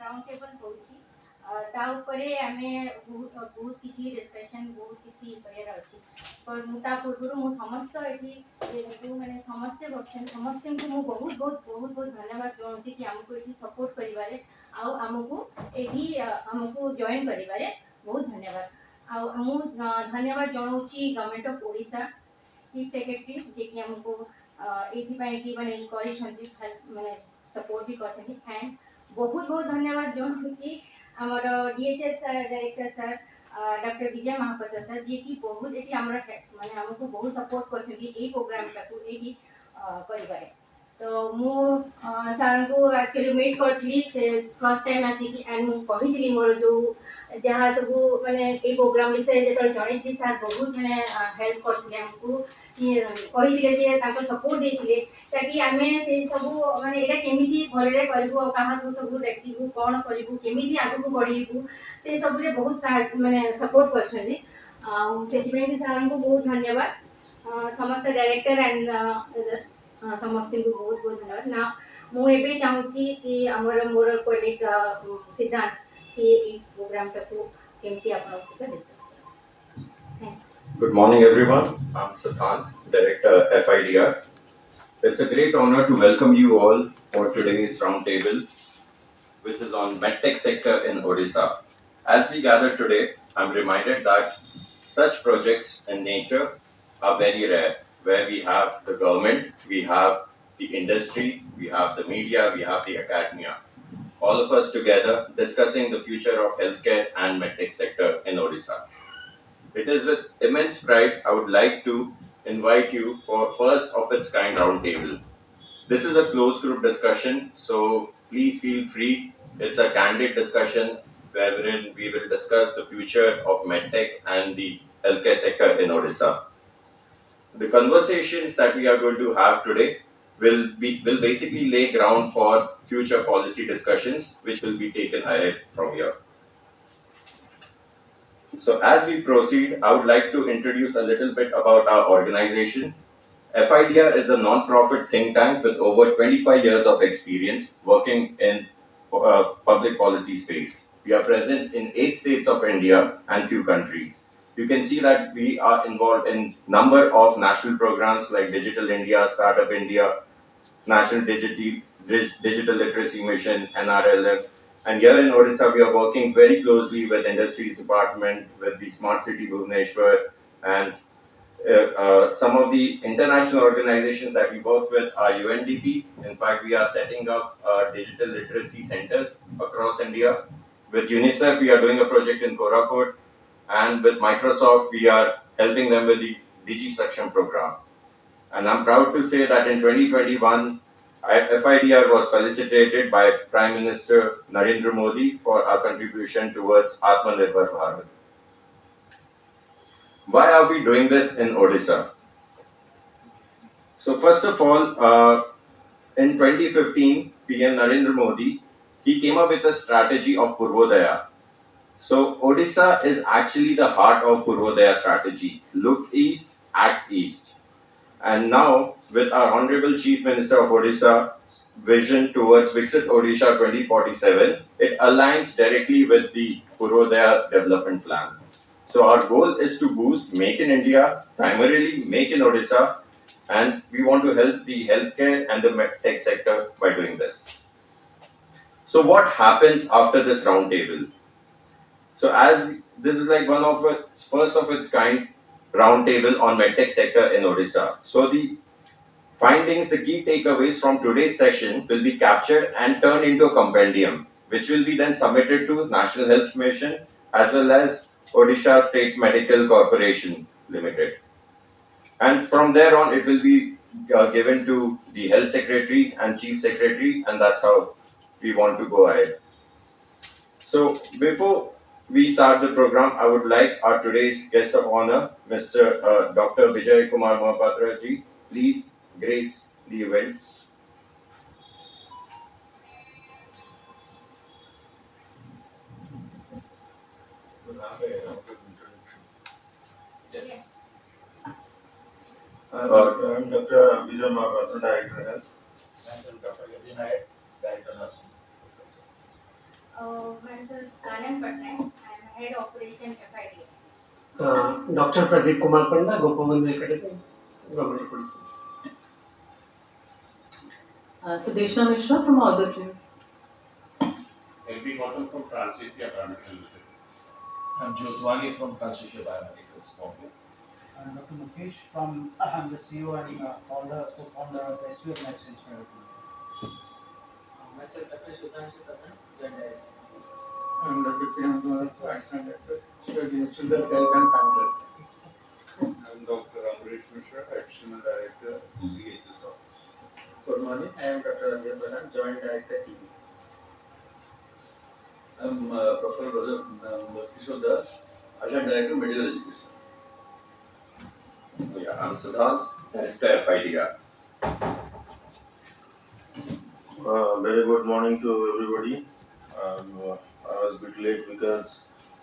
Round table होउची ता उपरे आमे बहुत किछि डिस्कशन बहुत किछि करियर अछि पर मुता पूर्व मु समस्त एठी जो माने समस्त बच्चन समस्त को मु बहुत धन्यवाद जोंति कि हमको एठी सपोर्ट करिवारे आ हमको एठी हमको जॉइन करिवारे बहुत धन्यवाद आ मु धन्यवाद जणाउची government of Odisha chief secretary जे कि हमको एठी पई कि माने करिसंती माने सपोर्ट भी करछथि एंड बहुत धन्यवाद जणाउची हमर डीएचएस डायरेक्टर सर डॉक्टर विजय महापात्र सर जी की बहुत एटी हमरा माने हमको बहुत सपोर्ट करछथि ए प्रोग्राम टाकू एटी करिबारे तो मु सर को एक्चुअली मीट करथि से फर्स्ट टाइम आसी कि एंड मु कहितली मोर जो जहाँ सब माने ए प्रोग्राम विषय जेतल जणी थी सर बहुत माने हेल्प करथि हमको कहिदिले जे ताको सपोर्ट देथिले ताकि आमे से सब माने एटा केमिति भलरे करबो कहा को सब देखिबो कोन करबो केमिति आगु को बढ़िबो से सब रे बहुत माने सपोर्ट करछथि आ सेति पे सर को बहुत धन्यवाद समस्त डायरेक्टर एंड समस्त को बहुत धन्यवाद ना मु एबे चाहूची कि हमर मोर कोलिग सिद्धांत से ए प्रोग्राम टाको केमिति आपन सहित डिस्कस करें। Good morning, everyone. I'm Siddhant, Director FIDR. It's a great honor to welcome you all for today's roundtable, which is on MedTek sector in Odisha. As we gather today, I'm reminded that such projects in nature are very rare, where we have the government, we have the industry, we have the media, we have the academia, all of us together discussing the future of healthcare and MedTek sector in Odisha. It is with immense pride I would like to invite you for first of its kind roundtable. This is a closed group discussion, so please feel free. It's a candid discussion wherein we will discuss the future of MedTech and the healthcare sector in Odisha. The conversations that we are going to have today will basically lay ground for future policy discussions, which will be taken ahead from here. So as we proceed, I would like to introduce a little bit about our organization. FIDR is a non-profit think tank with over 25 years of experience working in public policy space. We are present in 8 states of India and few countries. You can see that we are involved in number of national programs like Digital India, Startup India, National Digital Literacy Mission, NRLM. And here in Odisha, we are working very closely with Industries Department, with the Smart City Bhubaneswar, and some of the international organizations that we work with are UNDP. In fact, we are setting up digital literacy centers across India. With UNICEF, we are doing a project in Koraput, and with Microsoft, we are helping them with the Digi Saksham program. And I'm proud to say that in 2021, FIDR was felicitated by Prime Minister Narendra Modi for our contribution towards Atmanirbhar Bharat. Why are we doing this in Odisha? So first of all, in 2015, PM Narendra Modi, he came up with a strategy of Purvodaya. So Odisha is actually the heart of Purvodaya strategy. Look east, act east. And now, with our Honorable Chief Minister of Odisha's vision towards Viksit Odisha 2047, it aligns directly with the Purvodaya development plan. So our goal is to boost Make in India, primarily Make in Odisha, and we want to help the healthcare and the medtech sector by doing this. So what happens after this roundtable? So as this is like one of its first of its kind roundtable on medtech sector in Odisha. So the findings, the key takeaways from today's session will be captured and turned into a compendium, which will be then submitted to National Health Mission as well as Odisha State Medical Corporation Limited. And from there on, it will be given to the Health Secretary and Chief Secretary, and that's how we want to go ahead. So before we start the program, I would like our today's guest of honor, Mr. Dr. Vijay Kumar Mohapatra ji, please grace the event. Yes. I'm Dr. Vijay Mahapatra, Director Health. Dr. Vinay, Director Nursing. Myself, Kanan Patnaik. I am head operation FID. Dr. Pradeep Kumar Panda, Gopavandhu Academy, Government Policies. Sudeshna Mishra from Augustins. LB Gautam from Transnesia Biomedical Limited. I'm Jyotwani from Transnesia Biomedicals, Bombay. Dr. Mukesh from I'm the CEO and co-founder of SVF Medicines Private Limited. Myself, Dr. Sudhanshu Pradhan, Joint Director. I'm Dr. Priyanka, Vice Director, Children Health and Family. I'm Dr. Amrish Mishra, Additional Director, DHS Office. Good morning, I am Dr. Ranjan Pradhan, Joint Director, TB. I'm Professor Kishore Das, Adjunct Director, Medical Education. Yeah, I'm Siddhant, Director FIDR. Very good morning to everybody. I was a bit late because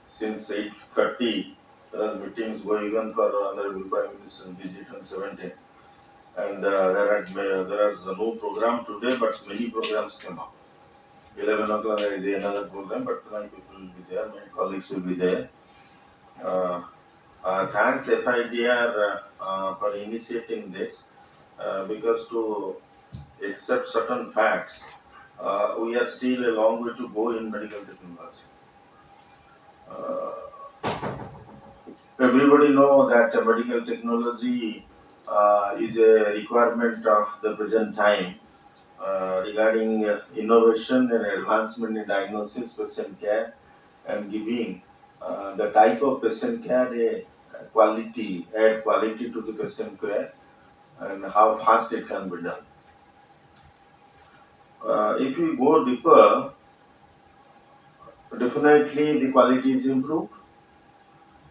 since 8:30 there was meetings going on for Honorable Prime Minister's visit on 17th. And there is no program today, but many programs came up. 11 o'clock there is another program, but many people will be there, many colleagues will be there. Thanks FIDR for initiating this because to accept certain facts, we are still a long way to go in medical technology. Everybody know that medical technology is a requirement of the present time regarding innovation and advancement in diagnosis, patient care, and giving the type of patient care add quality to the patient care, and how fast it can be done. If we go deeper, definitely the quality is improved.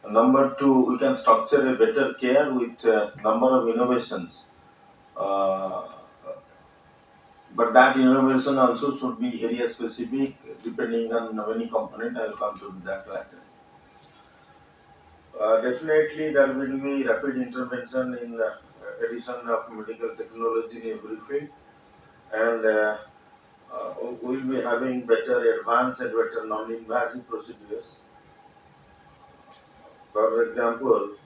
Number two, we can structure a better care with number of innovations. Uh, but that innovation also should be area specific depending on many component. I will come to that later. Definitely there will be rapid intervention in addition of medical technology in every field, and we will be having better advanced and better non-invasive procedures. For example,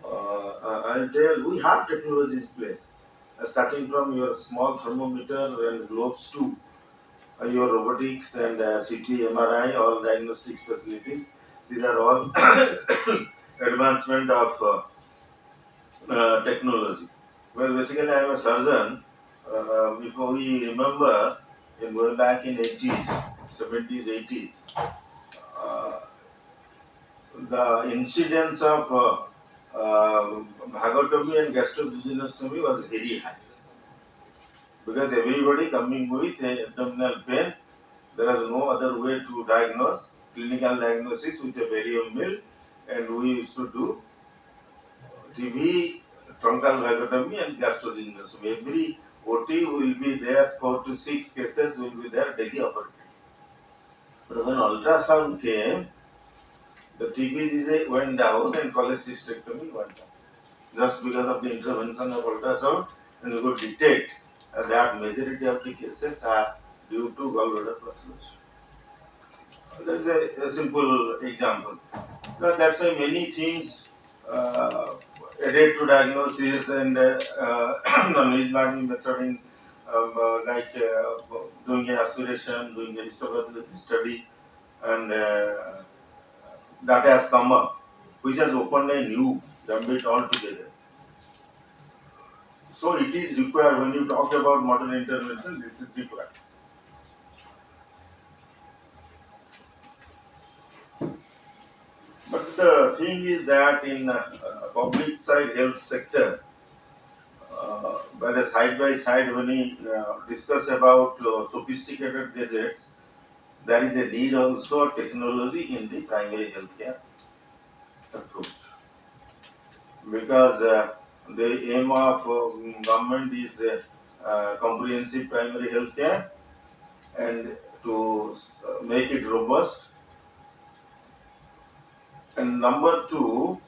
I'll tell we have technologies in place, starting from your small thermometer and globes to your robotics and CT, MRI, all diagnostic facilities. These are all advancement of technology. Well, basically, I am a surgeon. Before we remember, in going back in 80s, 70s, 80s, uh, the incidence of vagotomy and gastroduodenostomy was very high because everybody coming with abdominal pain. There is no other way to diagnose clinical diagnosis with a barium mill, and we used to do TB, truncal vagotomy, and gastroduodenostomy. Every OT will be there, 4 to 6 cases will be there daily operated. But when ultrasound came, the TB went down and cholecystectomy went down. Just because of the intervention of ultrasound, and we could detect that majority of the cases are due to gallbladder fluctuation. That's a simple example. Now, that's why many things added to diagnosis and non-invasive method in doing an aspiration, doing a histopathology study, and that has come up, which has opened a new gambit altogether. So it is required when you talk about modern intervention, this is required. But the thing is that in public side health sector, by the side by side when we discuss about sophisticated gadgets, there is a need also technology in the primary healthcare approach. Because the aim of government is comprehensive primary healthcare and to make it robust. And number two,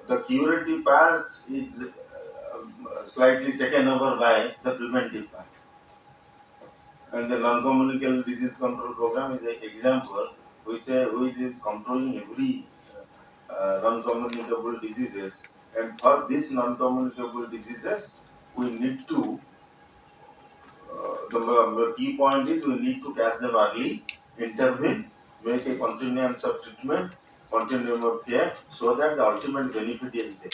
the curative part is slightly taken over by the preventive part. And the non-communicable disease control program is an example which is controlling every non-communicable diseases. And for these non-communicable diseases, we need to the key point is we need to catch them early, intervene, make a continuance of treatment, continuum of care, so that the ultimate benefit is there.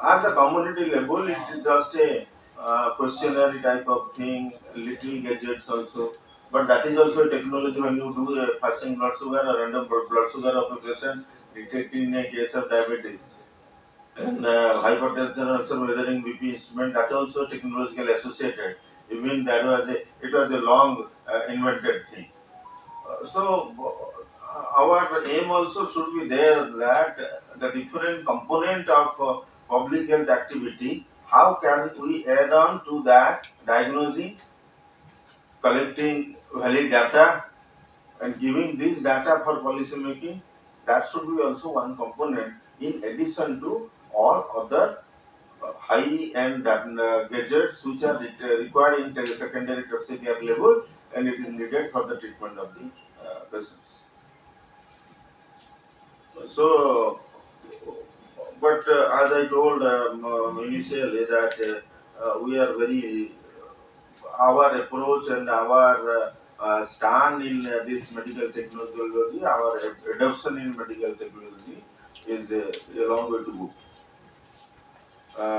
At the community level, it is just a questionnaire type of thing, little gadgets also. But that is also a technology when you do a fasting blood sugar or random blood sugar of a patient, detecting a case of diabetes. And hypertension also measuring BP instrument, that also technologically associated. Even it was a long invented thing. Our aim also should be there that the different component of public health activity, how can we add on to that diagnosing, collecting valid data and giving this data for policy making. That should be also one component in addition to all other high-end gadgets which are required in secondary tertiary care level, and it is needed for the treatment of the patients. So, but as I told initially that we are very our approach and our stand in this medical technology, our adoption in medical technology is a long way to go.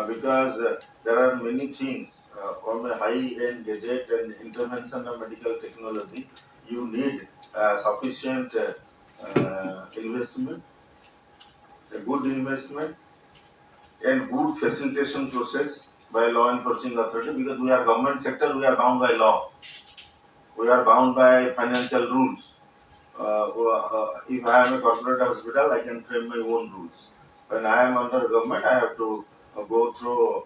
Because there are many things from a high-end gadget and intervention of medical technology, you need sufficient investment, a good investment, and good facilitation process by law enforcing authority. Because we are government sector, we are bound by law, we are bound by financial rules. If I am a corporate hospital, I can frame my own rules. When I am under government, I have to go through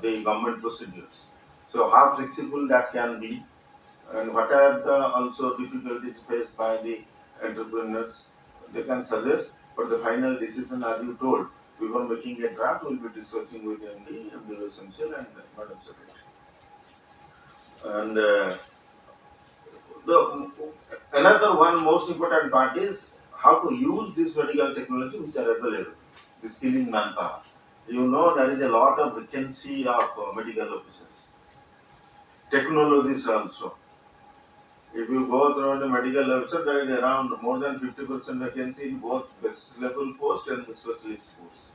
the government procedures. So how flexible that can be, and what are the also difficulties faced by the entrepreneurs, they can suggest. But the final decision, as you told, before making a draft, we will be discussing with MD, MD Essential, and Madam Secretary. And the another one most important part is how to use this medical technology which are available, the skilling manpower. You know there is a lot of vacancy of medical officers, technologies also. If you go through the medical officer, there is around more than 50% vacancy in both base level post and the specialist post.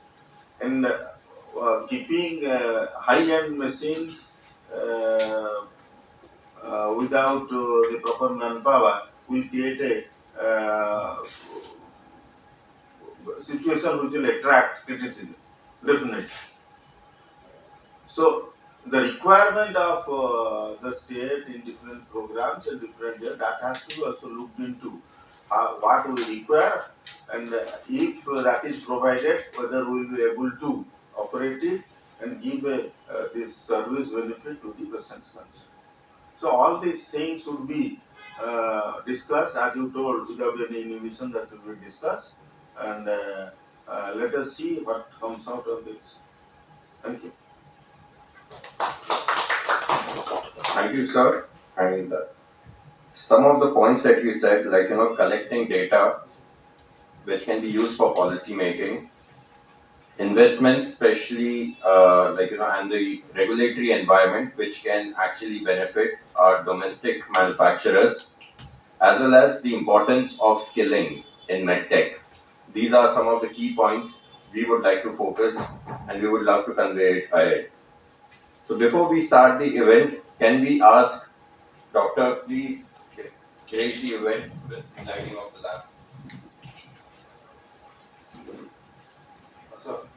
And keeping high-end machines without the proper manpower will create a situation which will attract criticism, definitely. So the requirement of the state in different programs and different that has to be also looked into. What we require, and if that is provided, whether we will be able to operate it and give this service benefit to the patients concerned. So all these things should be discussed, as you told, without any inhibition that will be discussed, and let us see what comes out of this. Thank you. Thank you, sir. And some of the points that you said, like, collecting data which can be used for policy making, investments, especially, and the regulatory environment, which can actually benefit our domestic manufacturers, as well as the importance of skilling in MedTech. These are some of the key points we would like to focus and we would love to convey it ahead. So before we start the event, can we ask Doctor, please raise the event with the lighting of the lamp. So,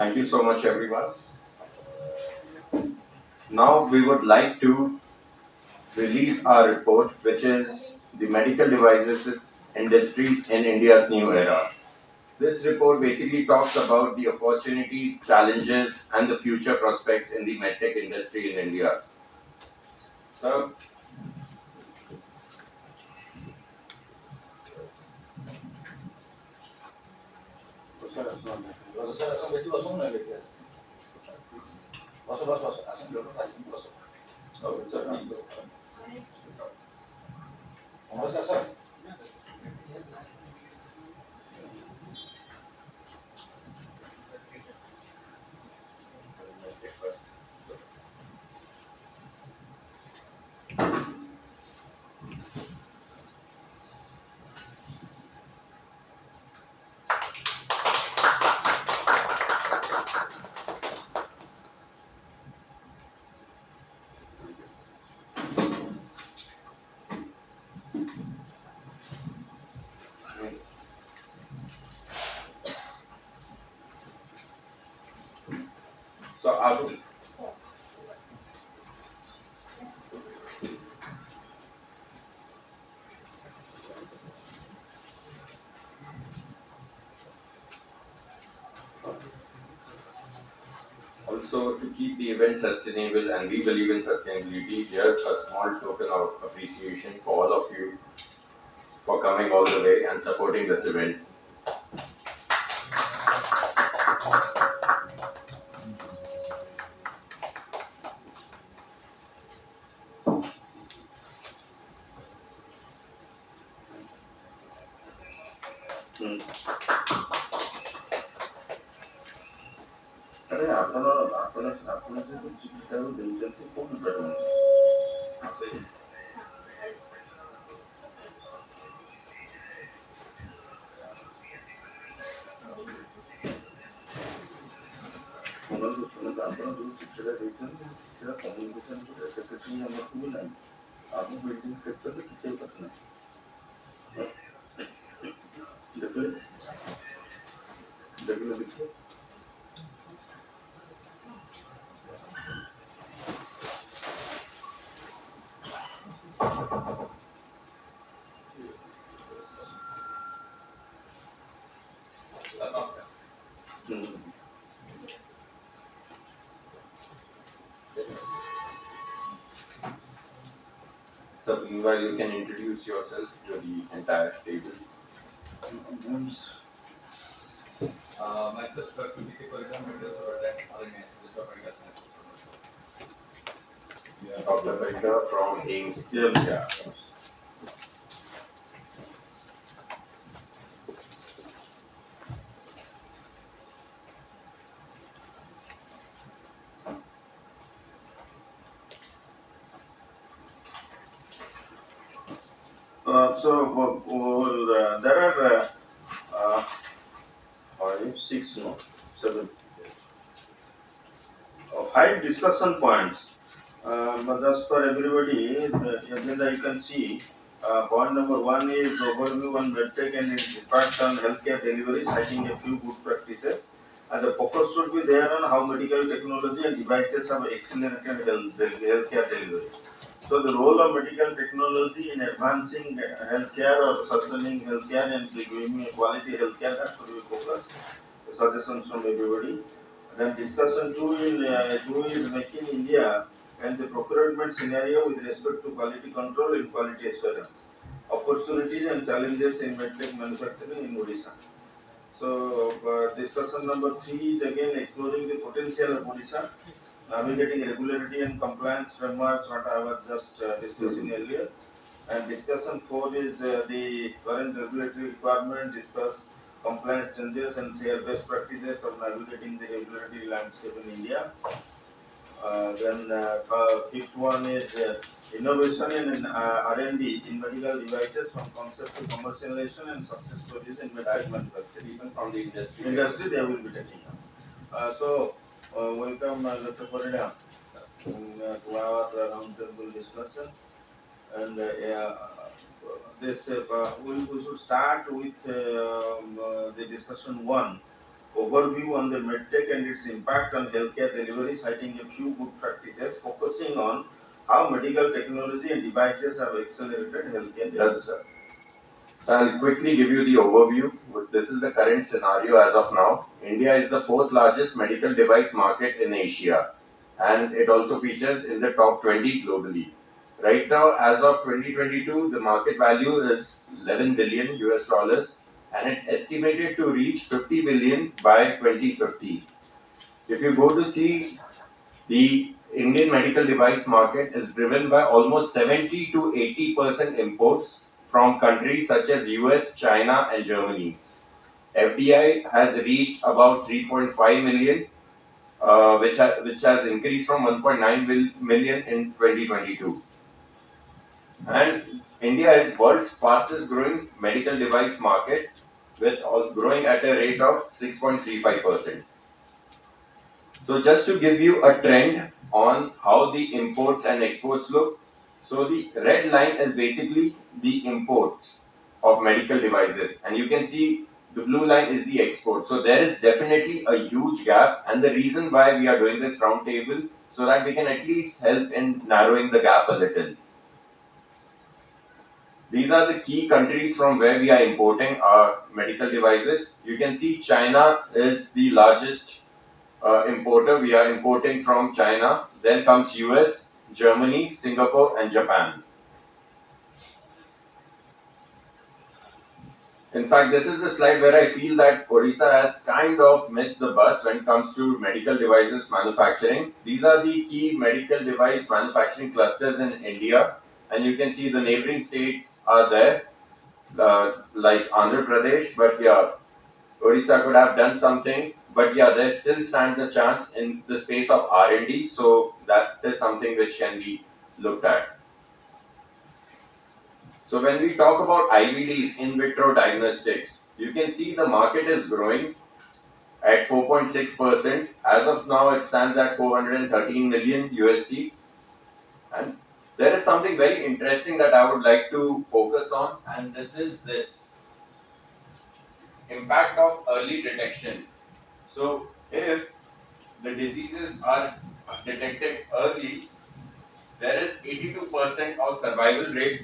Thank you so much, everyone. Now we would like to release our report, which is the medical devices industry in India's new era. This report basically talks about the opportunities, challenges, and the future prospects in the MedTek industry in India. So, I will. Also, to keep the event sustainable, and we believe in sustainability, here's a small token of appreciation for all of you for coming all the way and supporting this event. अरे ଆପଣ ଯେହେତୁ ଚିଠିଟାକୁ ଦେଇଛନ୍ତି କୋଉଠି ପାରୁଛନ୍ତି ଶୁଣନ୍ତୁ ଆପଣ ଯୋଉ ଚିଠିଟା ଦେଇଛନ୍ତି ଚିଠିଟା କମ୍ୟୁନିକେସନ କଲେ ସେକ୍ରେଟାରୀ ଆମକୁ ବି ନାହିଁ ଆମ ବିଲ୍ଡିଂ ସେକ୍ଟରରେ କିଛି କଥା ନାହିଁ ଦେଖିଲେ ଦେଖିଲେ So, meanwhile, you can introduce yourself to the entire table. Myself, Dr. B.K. Parijam, Medical Superintendent, RMS, Digital Medical Sciences Professor. Dr. Paita from AIMS. Yeah. There are 5, 6, no, 7, 5 discussion points. But just for everybody, the agenda you can see. Point number 1 is overview on MedTech and its impact on healthcare delivery, citing a few good practices. And the focus should be there on how medical technology and devices have accelerated healthcare delivery. So the role of medical technology in advancing healthcare or sustaining healthcare and giving quality healthcare, that should be focused. Suggestions from everybody. Then discussion two is making India and the procurement scenario with respect to quality control and quality assurance. Opportunities and challenges in MedTech manufacturing in Odisha. So discussion number 3 is again exploring the potential of Odisha, navigating regularity and compliance frameworks, what I was just discussing earlier. And discussion 4 is the current regulatory requirement, discuss compliance changes and share best practices of navigating the regulatory landscape in India. Then fifth one is innovation in R&D in medical devices from concept to commercialization and success stories in medical manufacturing. Even from the industry. Industry they will be taking up. Welcome Dr. Parida to our roundtable discussion. And we should start with the discussion 1. overview on the MedTech and its impact on healthcare delivery, citing a few good practices, focusing on how medical technology and devices have accelerated healthcare delivery. Yes, sir. So I'll quickly give you the overview. This is the current scenario as of now. India is the fourth largest medical device market in Asia, and it also features in the top 20 globally. Right now, as of 2022, the market value is 11 billion US dollars, and it estimated to reach 50 billion by 2050. If you go to see, the Indian medical device market is driven by almost 70 to 80% imports from countries such as US, China, and Germany. FDI has reached about 3.5 million, which has increased from 1.9 million in 2022. And India is world's fastest growing medical device market, with growing at a rate of 6.35%. So just to give you a trend on how the imports and exports look. So the red line is basically the imports of medical devices, and you can see the blue line is the export. So there is definitely a huge gap, and the reason why we are doing this roundtable, so that we can at least help in narrowing the gap a little. These are the key countries from where we are importing our medical devices. You can see China is the largest importer. We are importing from China. Then comes US, Germany, Singapore, and Japan. In fact, this is the slide where I feel that Odisha has kind of missed the bus when it comes to medical devices manufacturing. These are the key medical device manufacturing clusters in India, and you can see the neighboring states are there, like Andhra Pradesh. But yeah, Odisha could have done something, but yeah, there still stands a chance in the space of R&D. So that is something which can be looked at. So when we talk about IVDs, in vitro diagnostics, you can see the market is growing at 4.6%. As of now, it stands at 413 million USD. And there is something very interesting that I would like to focus on, and this is this impact of early detection. So if the diseases are detected early, there is 82% of survival rate,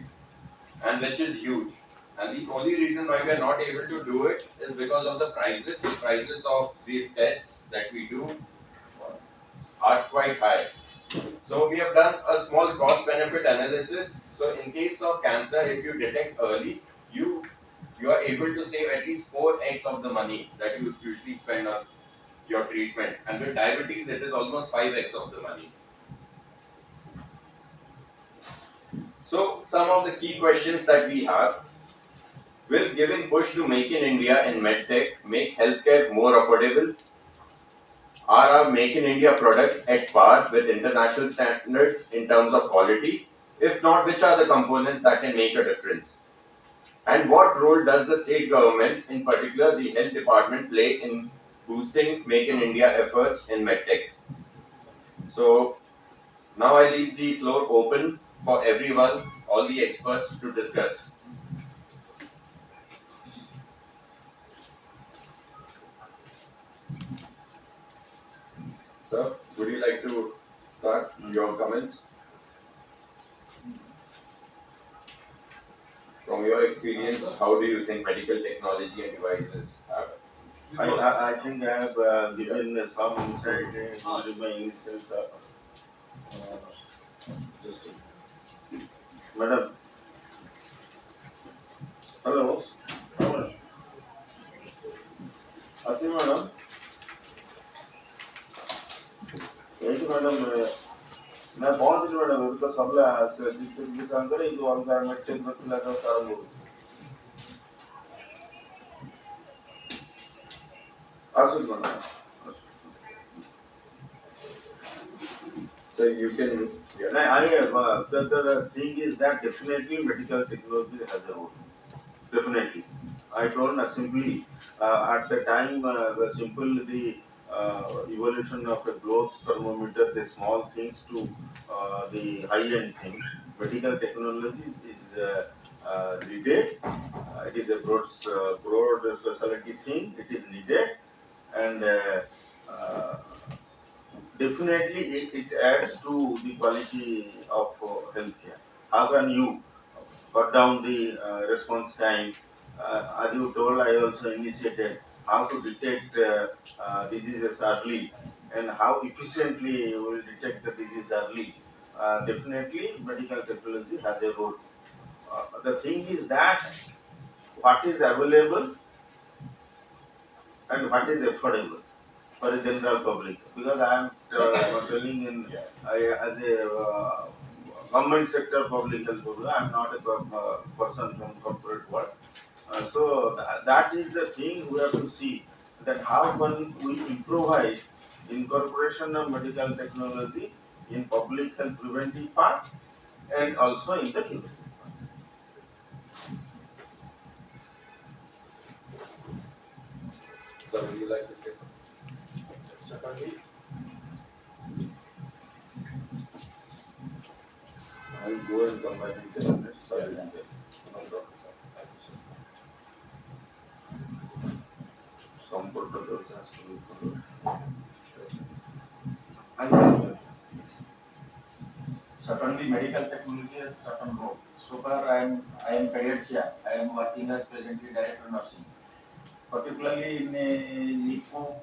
and which is huge. And the only reason why we are not able to do it is because of the prices. The prices of the tests that we do are quite high. So we have done a small cost benefit analysis. So in case of cancer, if you detect early, you are able to save at least 4x of the money that you usually spend on your treatment. And with diabetes, it is almost 5x of the money. So some of the key questions that we have: will giving push to Make in India and MedTech make healthcare more affordable? Are our Make in India products at par with international standards in terms of quality? If not, which are the components that can make a difference? And what role does the state governments, in particular the health department, play in boosting Make in India efforts in MedTech? So now I leave the floor open for everyone, all the experts to discuss. Sir, would you like to start your comments? From your experience, how do you think medical technology and devices have? I think I have given some insight during my initial talk. Just Madam, hello. Asi madam, ଏଇଠି madam ନା ପହଞ୍ଚିଲି madam ଏବେ ତ ସରିଲା ଶିକ୍ଷକ ସାଙ୍ଗରେ ଏଇ ଯୋଉ ଅଲଗା ମେଟ୍ରିକ ଥିଲା ତ ଆରମ୍ଭ ହଉଛି ଆସୁଛି madam. So you can, yeah. The thing is that definitely medical technology has a role. Definitely. I told simply at the time the simple the evolution of a globes thermometer, the small things to the high end things. Medical technology is needed. It is a broad specialty thing. It is needed and definitely it adds to the quality of healthcare. How can you cut down the response time? As you told, I also initiated how to detect diseases early and how efficiently you will detect the disease early. Definitely, medical technology has a role. The thing is that what is available and what is affordable for a general public, because I am telling in as a government sector public health public, I am not a person from corporate world. So that is the thing we have to see, that how can we improvise incorporation of medical technology in public health preventive part and also in the curative part. So would you like to say something? Certainly, I will go and come back in 10 minutes. Sorry. Yeah. No problem, sir. thank you, sir. Some protocols has to be followed. Sure, sir. I will. Certainly, medical technology has certain role. So far, I am pediatrician. I am working as presently director nursing, particularly in NICU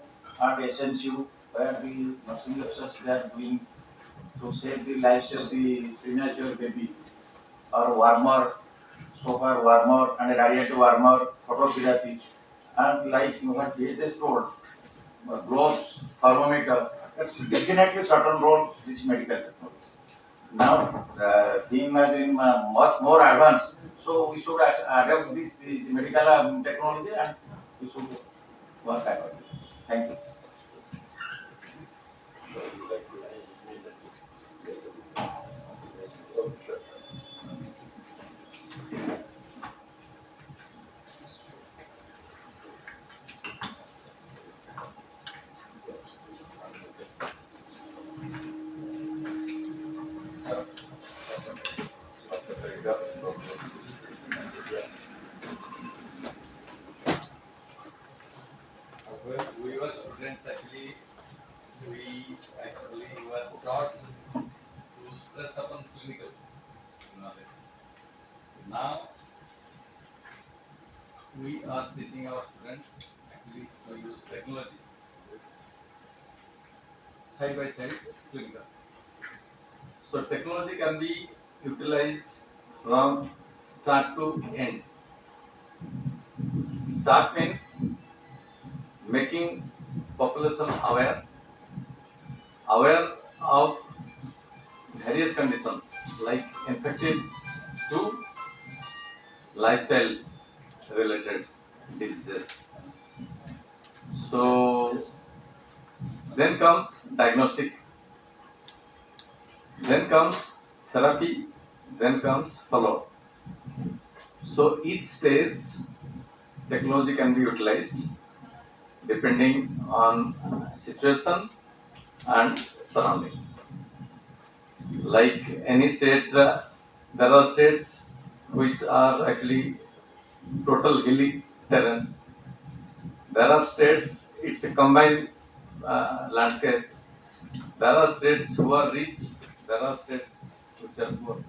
and SNCU, where the nursing officers they are doing to save the lives of the premature baby or warmer, so far warmer and radiative warmer, phototherapy, and like what VHS told, gloves, thermometer, that's definitely certain role this medical technology. Now the thing has been much more advanced, so we should adapt this medical technology and we should work accordingly. Thank you. So would you like to oh, sure. Sir. When we were students, actually, we were taught to stress upon clinical knowledge. Now we are teaching our students actually to use technology side by side clinical. So technology can be utilized from start to end. Start means making population aware of various conditions like infected to lifestyle related diseases. So then comes diagnostic, then comes therapy, then comes follow. So each stage technology can be utilized depending on situation and surrounding. Like any state, there are states which are actually total hilly terrain. There are states it's a combined landscape. There are states who are rich. There are states which are poor.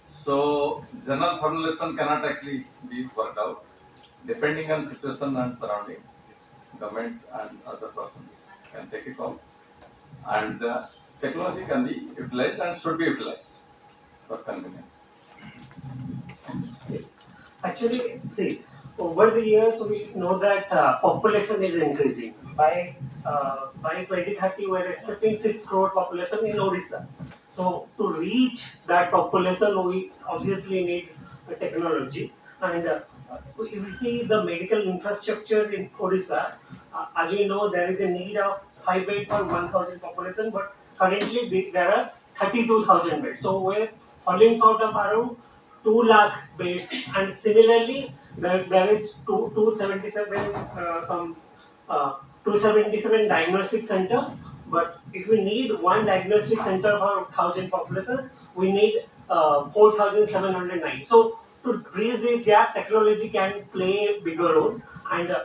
So general formulation cannot actually be worked out depending on situation and surrounding. Government and other persons can take a call, and technology can be utilized and should be utilized for convenience. Actually, see, over the years we know that population is increasing. By 2030, we're expecting 6 crore population in Odisha. So to reach that population, we obviously need technology. And if we see the medical infrastructure in Odisha, as we know, there is a need of 5 beds per 1,000 population, but currently there are 32,000 beds. So we're falling short of around 2 lakh beds, and similarly there is 277 uh, 277 diagnostic center, but if we need one diagnostic center for 1,000 population, we need 4,709. So to bridge this gap, technology can play a bigger role, and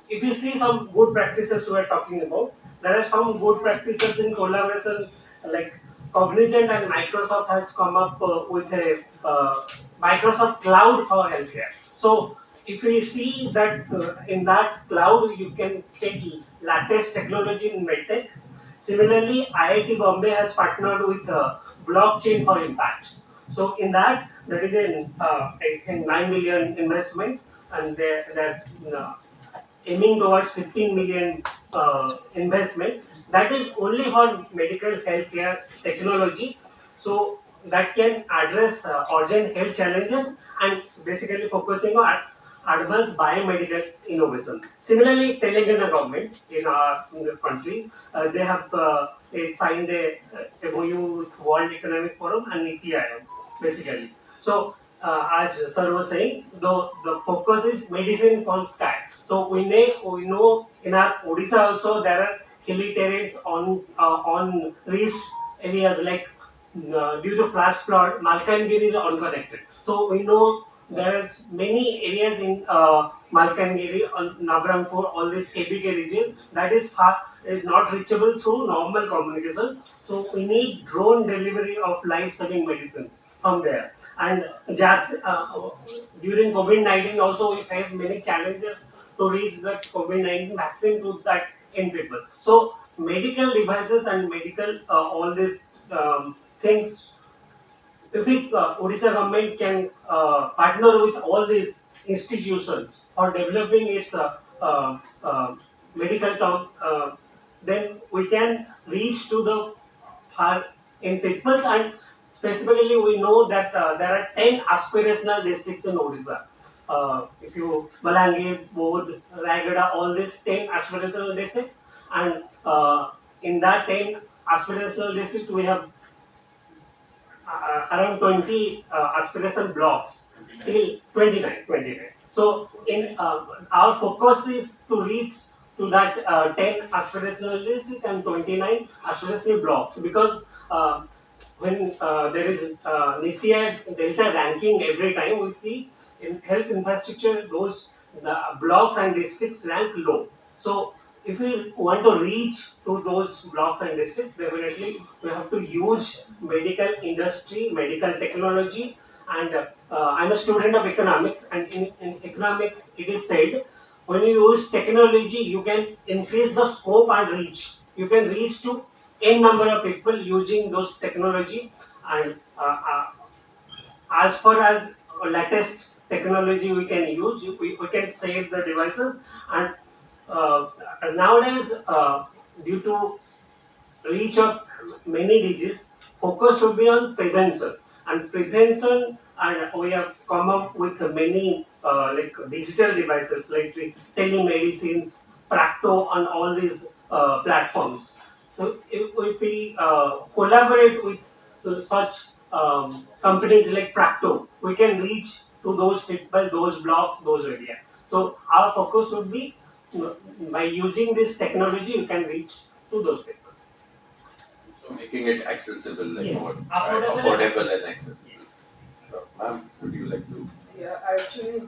if you see some good practices we are talking about, there are some good practices in collaboration, like Cognizant and Microsoft has come up with a Microsoft Cloud for healthcare. So if we see that in that cloud you can take latest technology in MedTek. Similarly, IIT Bombay has partnered with Blockchain for Impact. So in that, there is a I think 9 million investment, and they're aiming towards 15 million investment. That is only for medical healthcare technology. So that can address urgent health challenges and basically focusing on advanced biomedical innovation. Similarly, Telangana government in the country, they have they signed a MOU with World Economic Forum and Niti Aayog, basically. So, as sir was saying, the focus is medicine from sky. So we know in our Odisha also there are hilly terrains on reached areas like due to flash flood, Malkangiri is unconnected. So we know there is many areas in Malkangiri, on Nabrampur, all this KBK region that is not reachable through normal communication. So we need drone delivery of life-saving medicines from there. And during COVID-19 also we faced many challenges to reach that COVID-19 vaccine to that end people. So medical devices and medical all these things, if Odisha government can partner with all these institutions for developing its medical term, then we can reach to the far in peoples, and specifically we know that there are 10 aspirational districts in Odisha. If you Balangir, Bodh, Rayagada, all these 10 aspirational districts, and in that 10 aspirational districts we have around 20 aspiration blocks till 29. So in our focus is to reach to that 10 aspirational list and 29 aspirational blocks, because when there is Niti Aayog Delta ranking every time, we see in health infrastructure those the blocks and districts rank low. So if we want to reach to those blocks and districts, definitely we have to use medical industry, medical technology, and I'm a student of economics, and in economics it is said when you use technology, you can increase the scope and reach. You can reach to n number of people using those technology, and as far as latest technology we can use, we can save the devices, and uh, nowadays due to reach of many diseases, focus should be on prevention. And prevention, and we have come up with many like digital devices like telemedicines, Practo, on all these platforms. So if we collaborate with such companies like Practo, we can reach to those people, those blocks, those areas. So our focus would be by using this technology, you can reach to those people. So making it accessible, like Yes, more affordable and accessible. Ma'am, would you like to? Yeah, I actually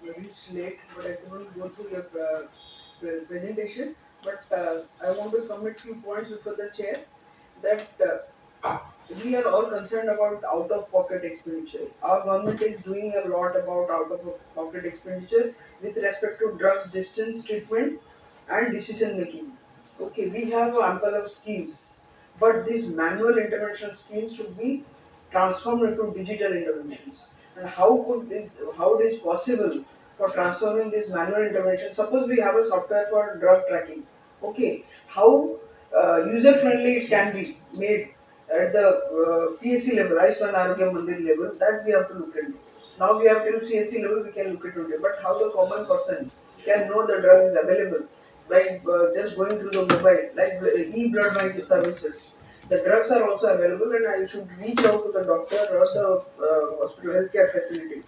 reached late, but I couldn't go through your presentation. But I want to submit few points before the chair that we are all concerned about out of pocket expenditure. Our government is doing a lot about out of pocket expenditure with respect to drugs, distance treatment, and decision making. Okay, we have ample of schemes, but these manual intervention schemes should be transformed into digital interventions. And how it is possible for transforming this manual intervention? Suppose we have a software for drug tracking. Okay, how user friendly it can be made at the PSC level, Ayushman Arogya Mandir level, that we have to look into. Now we have till CSC level, we can look into it. But how the common person can know the drug is available by just going through the mobile, like e-blood bank services. The drugs are also available, and I should reach out to the doctor or the hospital healthcare facility.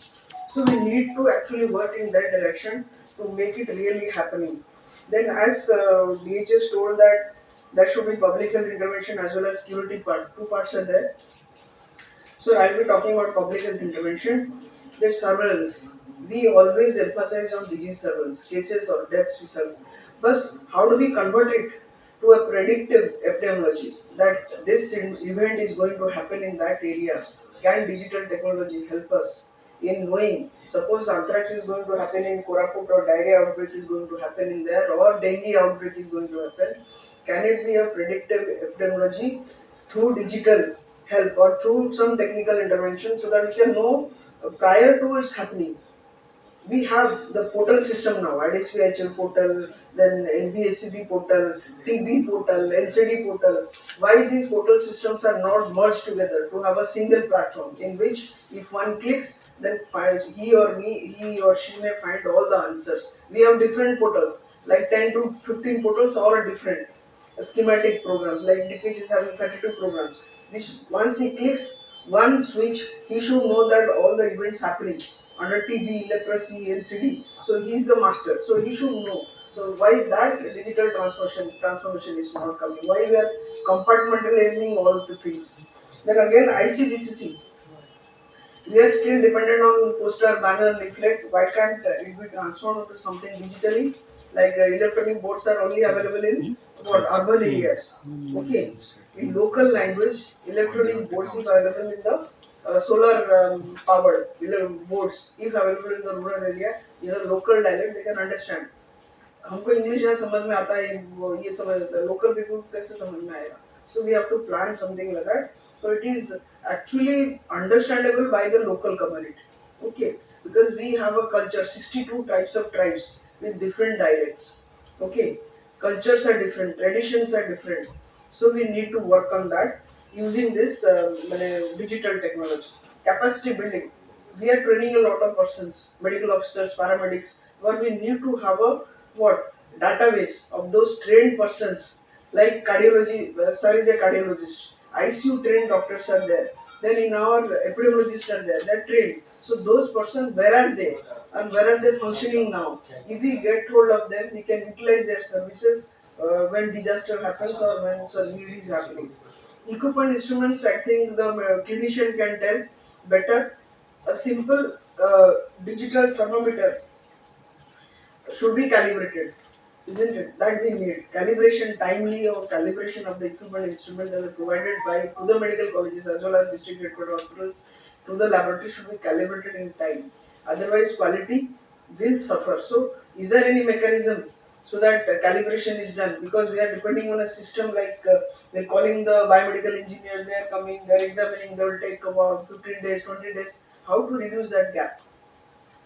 So we need to actually work in that direction to make it really happening. Then, as DHS told that there should be public health intervention as well as security part. Two parts are there. So I'll be talking about public health intervention. the surveillance. We always emphasize on disease surveillance, cases or deaths we serve. But how do we convert it to a predictive epidemiology that this event is going to happen in that area? Can digital technology help us in knowing? Suppose anthrax is going to happen in Koraput or diarrhea outbreak is going to happen in there or dengue outbreak is going to happen. Can it be a predictive epidemiology through digital help or through some technical intervention so that we can know prior to its happening? We have the portal system now, IDSVHL portal, then NBSCB portal, TB portal, LCD portal. Why these portal systems are not merged together to have a single platform in which if one clicks, then he or she may find all the answers. We have different portals, like 10 to 15 portals, all are different. Schematic programs, like DPH is having 32 programs, which once he clicks one switch, he should know that all the events happening under TB, leprosy, NCD. So he is the master. So he should know. So why that digital transformation is not coming? Why we are compartmentalizing all the things? Then again, ICBCC, we are still dependent on poster, banner, leaflet. Why can't it be transformed into something digitally? Like electronic boards are only available in what urban areas. Okay, in local language, electronic boards is available in the solar powered boards. If available in the rural area, in a local dialect, they can understand. हमको English यहाँ समझ में आता है वो ये समझ आता है लोकल पीपल कैसे समझ में आएगा so we have to plan something like that so it is actually understandable by the local community okay because we have a culture 62 types of tribes with different dialects okay cultures are different traditions are different so we need to work on that using this digital technology capacity building we are training a lot of persons medical officers paramedics where we need to have a what database of those trained persons like cardiology sir is a cardiologist ICU trained doctors are there then in our epidemiologists are there they're trained so those persons where are they and where are they functioning now if we get hold of them we can utilize their services when disaster happens or when some need is happening equipment instruments I think the clinician can tell better a simple digital thermometer should be calibrated, isn't it? That we need. Calibration, timely or calibration of the equipment instrument that are provided by to the medical colleges as well as district headquarter hospitals to the laboratory should be calibrated in time. Otherwise, quality will suffer. So, is there any mechanism so that calibration is done? Because we are depending on a system like we're calling the biomedical engineer, they are coming, they are examining, they will take about 15 days, 20 days. How to reduce that gap?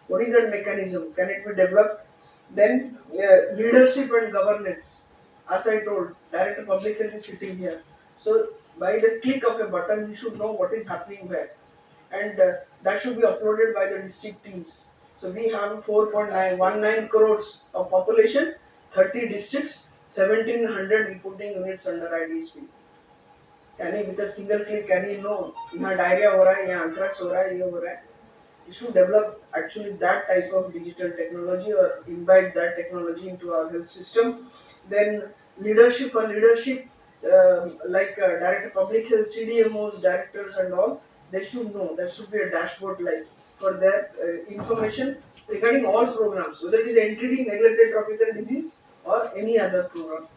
What is that mechanism? Can it be developed? Then leadership and governance. As I told, director public health is sitting here. So by the click of a button, you should know what is happening where, and that should be uploaded by the district teams. So we have 4.919 crores of population, 30 districts, 1700 reporting units under IDSP. Can he with a single click can he know यहाँ diarrhea हो रहा है यहाँ anthrax हो रहा है ये हो रहा है we should develop actually that type of digital technology or imbibe that technology into our health system. Then leadership for leadership, like director public health, CDMOs, directors and all, they should know. There should be a dashboard like for their information regarding all programs, whether it is NTD, neglected tropical disease, or any other program.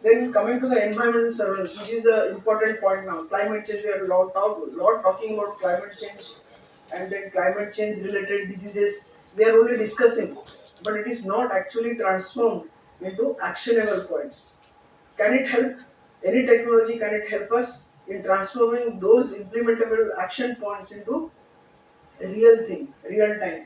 Then coming to the environmental surveillance, which is an important point now. Climate change, we are lot talking about climate change and then climate change related diseases we are only discussing but it is not actually transformed into actionable points can it help any technology can it help us in transforming those implementable action points into a real thing real time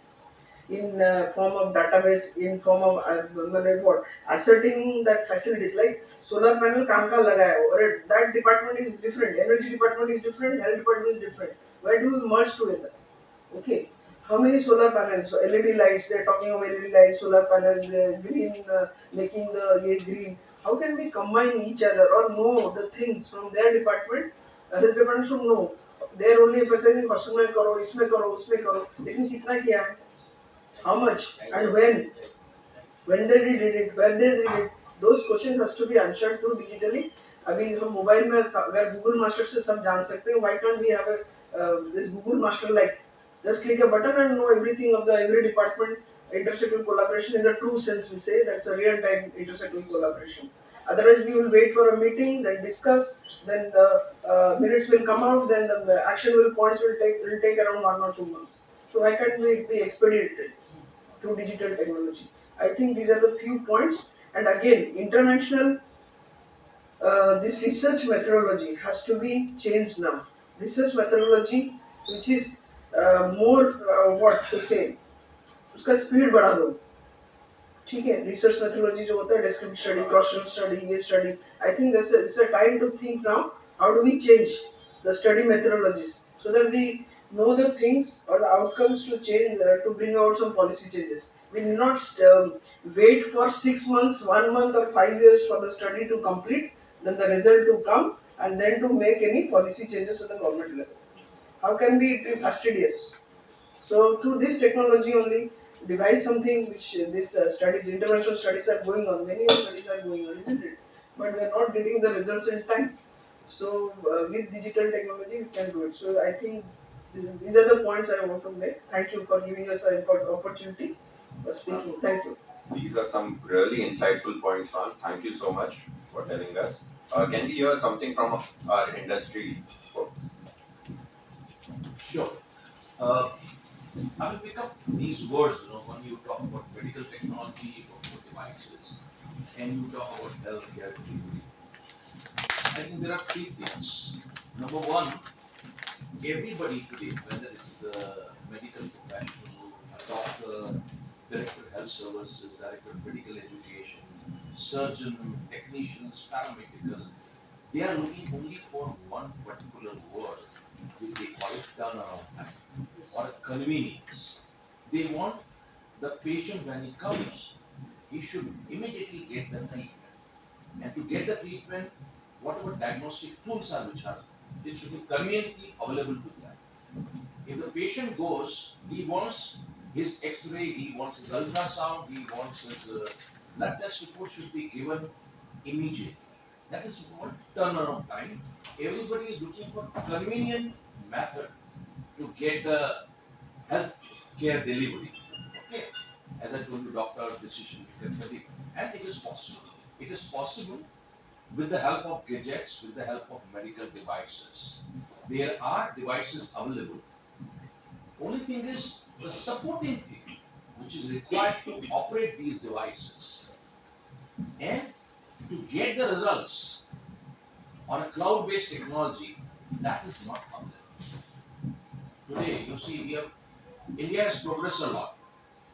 in form of database in form of what asserting that facilities like solar panel कहाँ कहाँ लगा है और that department is different energy department is different health department is different where do we merge together okay. How many solar panels? So LED lights, they're talking of LED lights, solar panels, green, making the green. How can we combine each other or know the things from their department? Health department should know. They're only emphasizing first में करो, इसमें करो, उसमें करो. लेकिन कितना किया है? How much and when? When they did it? Where they did it? Those questions has to be answered through digitally. अभी हम मोबाइल में अगर गूगल मास्टर से सब जान सकते हैं. Why can't we have a this Google Master like? Just click a button and know everything of the every department. Intersectoral collaboration in the true sense we say that's a real time intersectoral collaboration. Otherwise, we will wait for a meeting, then discuss, then the minutes will come out, then the actionable points will take around 1 or 2 months. So why can't we be expedited through digital technology? I think these are the few points. And again, international this research methodology has to be changed now. Research methodology, which is more what to say, उसका speed बढ़ा दो. ठीक है, research methodology जो होता है descriptive study, cross study, ये study, I think this a time to think now how do we change the study methodologies so that we know the things or the outcomes to change to bring out some policy changes. We need not wait for 6 months, 1 month, or 5 years for the study to complete, then the result to come, and then to make any policy changes at the government level. How can we be fastidious? So through this technology only, devise something which these studies, interventional studies are going on. Many of studies are going on, isn't it? But we are not getting the results in time. So with digital technology, we can do it. So I think these are the points I want to make. Thank you for giving us an opportunity for speaking. Thank you. These are some really insightful points, man. Thank you so much for telling us. Can we hear something from our industry folks? Sure. Uh, I will pick up these words, when you talk about medical technology, you talk about devices, and you talk about healthcare delivery. I think there are three things. Number one, everybody today, whether it's the medical professional, a doctor, director of health services, director of medical education, surgeon, technicians, paramedical, they are looking only for one particular word, which they call it turnaround time or convenience. They want the patient when he comes, he should immediately get the treatment. And to get the treatment, whatever diagnostic tools are which are, it should be conveniently available to them. If the patient goes, he wants his X-ray, he wants his ultrasound, he wants his blood test report should be given immediately. That is what turnaround time. Everybody is looking for convenient method to get the health care delivery. Okay, as I told you, doctor decision maker, and it is possible. It is possible with the help of gadgets, with the help of medical devices. There are devices available. Only thing is the supporting thing which is required to operate these devices and to get the results on a cloud-based technology, that is not available. Today, you see, India has progressed a lot,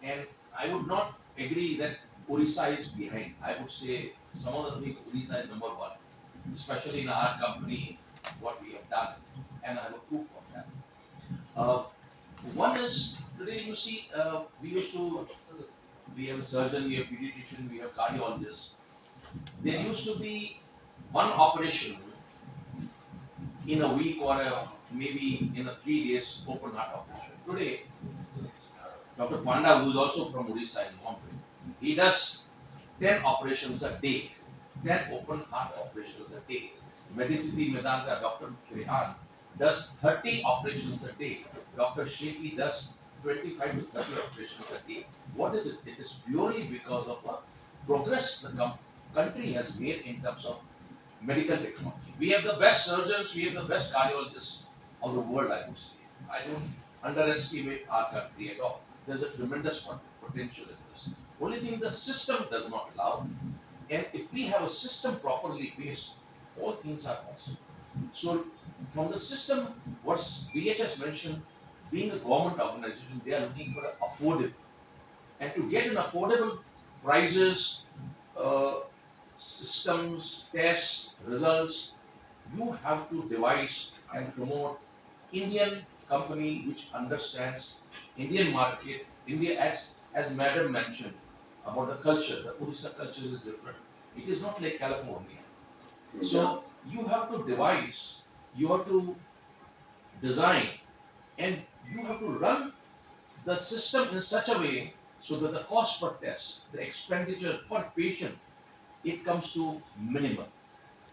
and I would not agree that Odisha is behind. I would say some of the things Odisha is number one, especially in our company, what we have done, and I have a proof of that. Uh, One is today you see we have a surgeon, we have pediatrician, we have cardiologist. There used to be one operation in a week or maybe in a 3 days open heart operation. Today, Dr. Panda, who is also from Odisha in Bombay, he does 10 operations a day, 10 open heart operations a day. Medicity Medanta, Dr. Rehan does 30 operations a day. Dr. Shetty does 25 to 30 operations a day. What is it? It is purely because of the progress the country has made in terms of medical technology. We have the best surgeons, we have the best cardiologists of the world, I would say. I don't underestimate our country at all. There's a tremendous potential in this. Only thing the system does not allow. And if we have a system properly based, all things are possible. So from the system, what BHS mentioned, being a government organization, they are looking for an affordable. And to get an affordable prices, uh, systems, tests, results, you have to devise and promote Indian company which understands Indian market. India, as Madam mentioned about the culture, the Odisha culture is different. It is not like California. So you have to devise, you have to design, and you have to run the system in such a way so that the cost per test, the expenditure per patient, it comes to minimum.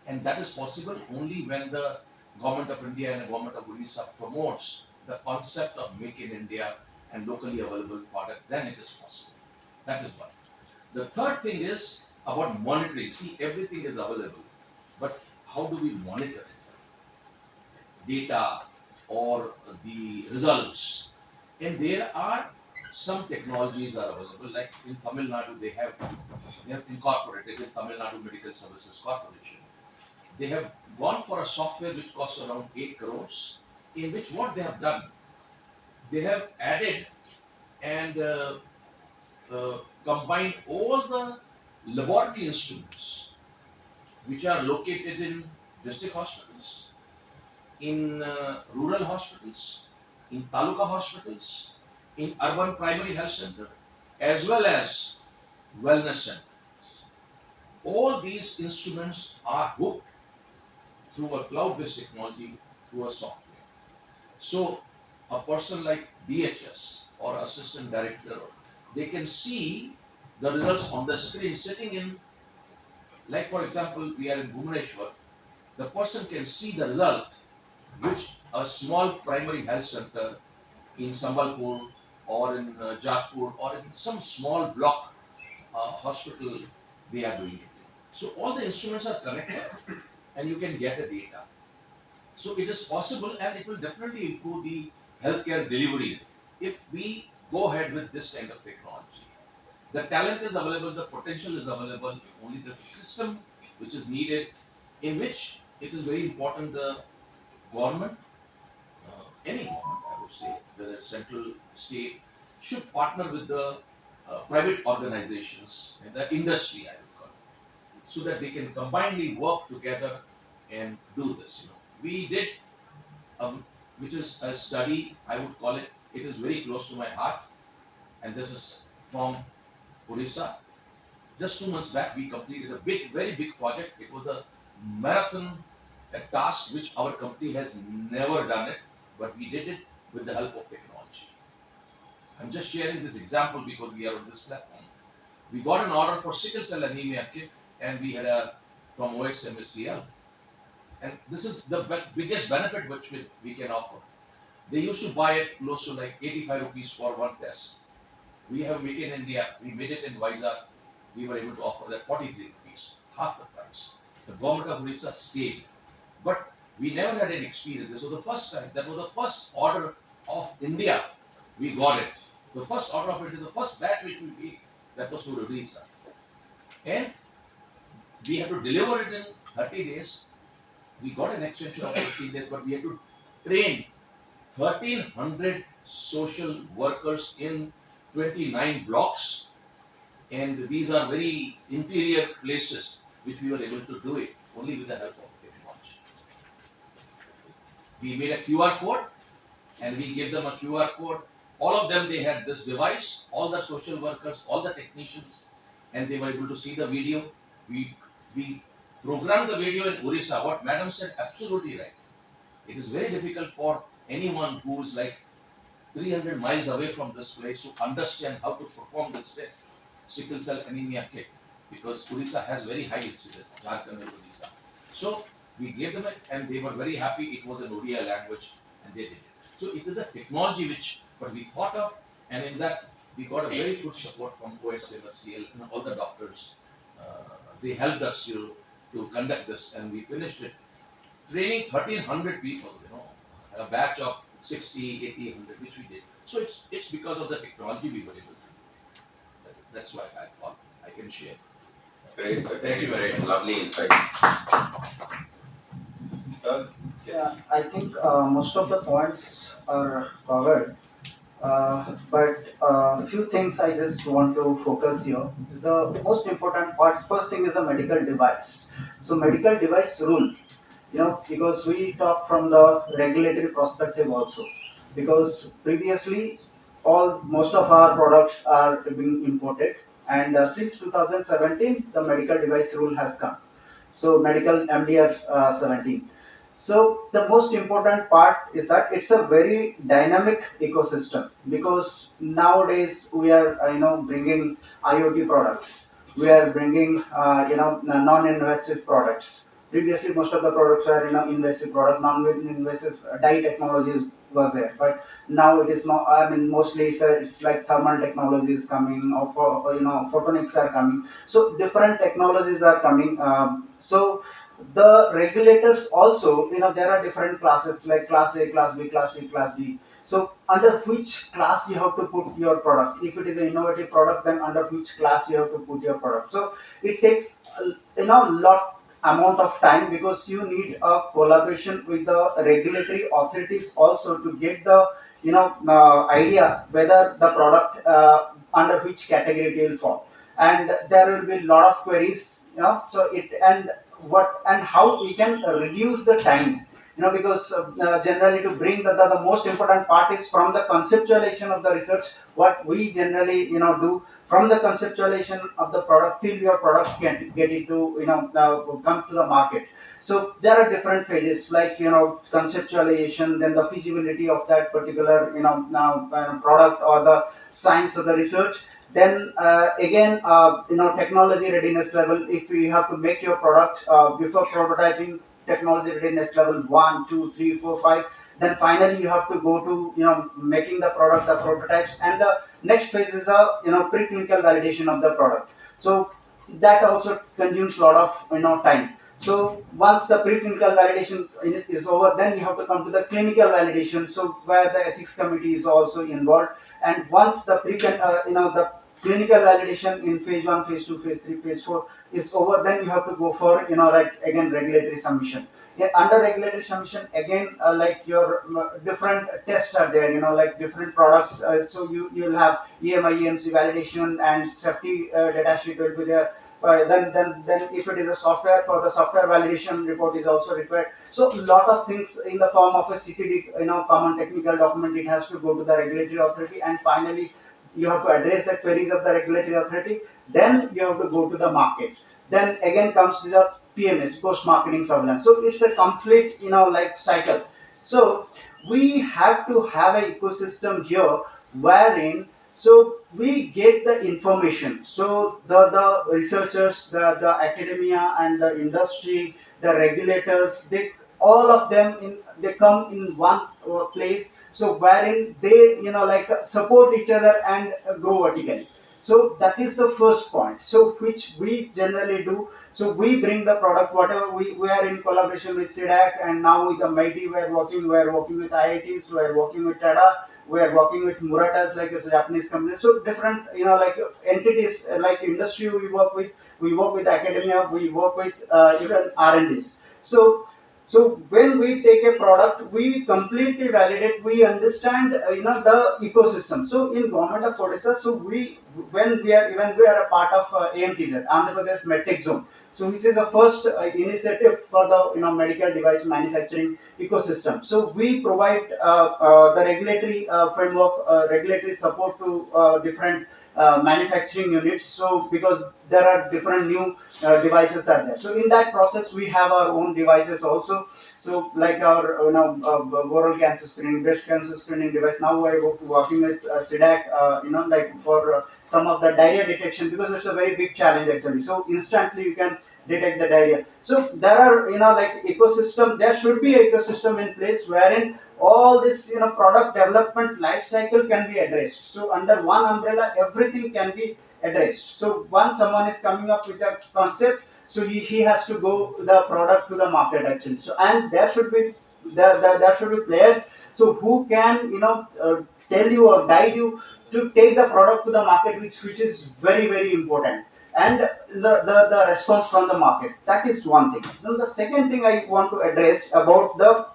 And that is possible only when the government of India and the government of Odisha promotes the concept of make in India and locally available product, then it is possible. That is one. The third thing is about monitoring. See, everything is available, but how do we monitor it? Data or the results. And there are some technologies are available, like in Tamil Nadu, they have incorporated in Tamil Nadu Medical Services Corporation. They have gone for a software which costs around 8 crores, in which what they have done, they have added and combined all the laboratory instruments which are located in district hospitals, in rural hospitals, in taluka hospitals, in urban primary health center, as well as wellness centers. All these instruments are hooked through a cloud-based technology through a software. So a person like DHS or assistant director, they can see the results on the screen sitting in, like for example, we are in Bhubaneswar, the person can see the result which a small primary health center in Sambalpur or in Jatpur or in some small block hospital they are doing it. So all the instruments are connected and you can get the data. So it is possible and it will definitely improve the healthcare delivery if we go ahead with this kind of technology. The talent is available, the potential is available, only the system which is needed, in which it is very important the government, any government, I would say, whether central, state, should partner with the private organizations and the industry, I would call it, so that they can combinedly work together and do this. We did, which is a study, I would call it. It is very close to my heart, and this is from Odisha. Just 2 months back, we completed a big, very big project. It was a marathon, a task which our company has never done it, but we did it with the help of technology. I'm just sharing this example because we are on this platform. We got an order for sickle cell anemia kit, and we had a from OSMSCL, and this is the biggest benefit which we can offer. They used to buy it close to like 85 rupees for one test. We have made in India, we made it in Vizag, we were able to offer that 43 rupees, half the price. The government of Odisha saved. But we never had an experience. This was the first time, that was the first order of India. We got it. The first order of it is the first batch which we made, that was to Odisha. And we had to deliver it in 30 days. We got an extension of 15 days, but we had to train 1,300 social workers in 29 blocks, and these are very interior places which we were able to do it only with the help of technology. We made a QR code and we gave them a QR code. All of them, they had this device, all the social workers, all the technicians, and they were able to see the video. We programmed the video in Odisha. What madam said, absolutely right. It is very difficult for anyone who is like 300 miles away from this place to understand how to perform this test, sickle cell anemia kit, because Odisha has very high incidence, Jharkhand and Odisha. So we gave them it and they were very happy. It was an ODI language and they did it. So it is a technology which but we thought of, and in that we got a very good support from OSMSCL and all the doctors. Uh, they helped us to conduct this and we finished it training 1,300 people, a batch of 60, 80, 100, which we did. So it's because of the technology we were able to do. That's why I thought I can share. Great, sir. Thank you very much. Lovely insight. Sir? Yeah, I think most of the points are covered. But a few things I just want to focus here. The most important part, first thing is the medical device. So medical device rule, because we talk from the regulatory perspective also. Because previously, most of our products are being imported, and since 2017, the medical device rule has come. So medical MDR 17. So the most important part is that it's a very dynamic ecosystem, because nowadays we are bringing IoT products, we are bringing non-invasive products. Previously, most of the products were invasive product, non-invasive dye technologies was there, but now it is not. I mean, mostly it's like thermal technology is coming, or photonics are coming. So different technologies are coming. So the regulators also, there are different classes like class A, class B, class C, class D. So under which class you have to put your product? If it is an innovative product, then under which class you have to put your product? So it takes lot amount of time, because you need a collaboration with the regulatory authorities also to get the idea whether the product under which category it will fall. And there will be a lot of queries, so it and what and how we can reduce the time, because generally to bring the most important part is from the conceptualization of the research, what we generally do from the conceptualization of the product till your products can get into come to the market. So there are different phases like conceptualization, then the feasibility of that particular product or the science of the research. Then again, technology readiness level. If we have to make your product before prototyping, technology readiness level 1, 2, 3, 4, 5. Then finally you have to go to making the product, the prototypes, and the next phase is a preclinical validation of the product. So that also consumes a lot of time. So once the preclinical validation is over, then you have to come to the clinical validation. So where the ethics committee is also involved. And once the the clinical validation in phase one, phase two, phase three, phase four is over, then you have to go for like again regulatory submission. Yeah, under regulatory submission again, like your different tests are there, like different products. So you'll have EMI, EMC validation and safety data sheet will be there. Then if it is a software, for the software validation report is also required. So a lot of things in the form of a CTD, common technical document, it has to go to the regulatory authority, and finally you have to address the queries of the regulatory authority. Then you have to go to the market. Then again comes the PMS, post marketing surveillance. So it's a complete like cycle. So we have to have an ecosystem here wherein, so we get the information. So the researchers, the academia and the industry, the regulators, they all of them they come in one place. So wherein they like support each other and grow vertically. So that is the first point. So which we generally do. So we bring the product, whatever we are in collaboration with CDAC, and now with the MIT we are working with IITs, we are working with TADA, we are working with Muratas, like a Japanese company. So different, like entities, like industry we work with academia, we work with even R&Ds. So when we take a product, we completely validate, we understand the ecosystem. So in government of Odisha, so we are a part of AMTZ, Andhra Pradesh MedTek Zone. So which is the first initiative for the medical device manufacturing ecosystem. So we provide the regulatory framework, regulatory support to different manufacturing units. So because there are different new devices are there. So in that process, we have our own devices also. So like our oral cancer screening, breast cancer screening device. Now we're working with SIDAC, like for some of the diarrhea detection, because it's a very big challenge actually. So instantly you can detect the diarrhea. So there are like ecosystem. There should be an ecosystem in place wherein all this product development life cycle can be addressed. So under one umbrella, everything can be addressed. So once someone is coming up with a concept, so he has to go the product to the market actually. So and there should be players so who can tell you or guide you to take the product to the market, which is very very important. And the response from the market, that is one thing. Now the second thing I want to address about the,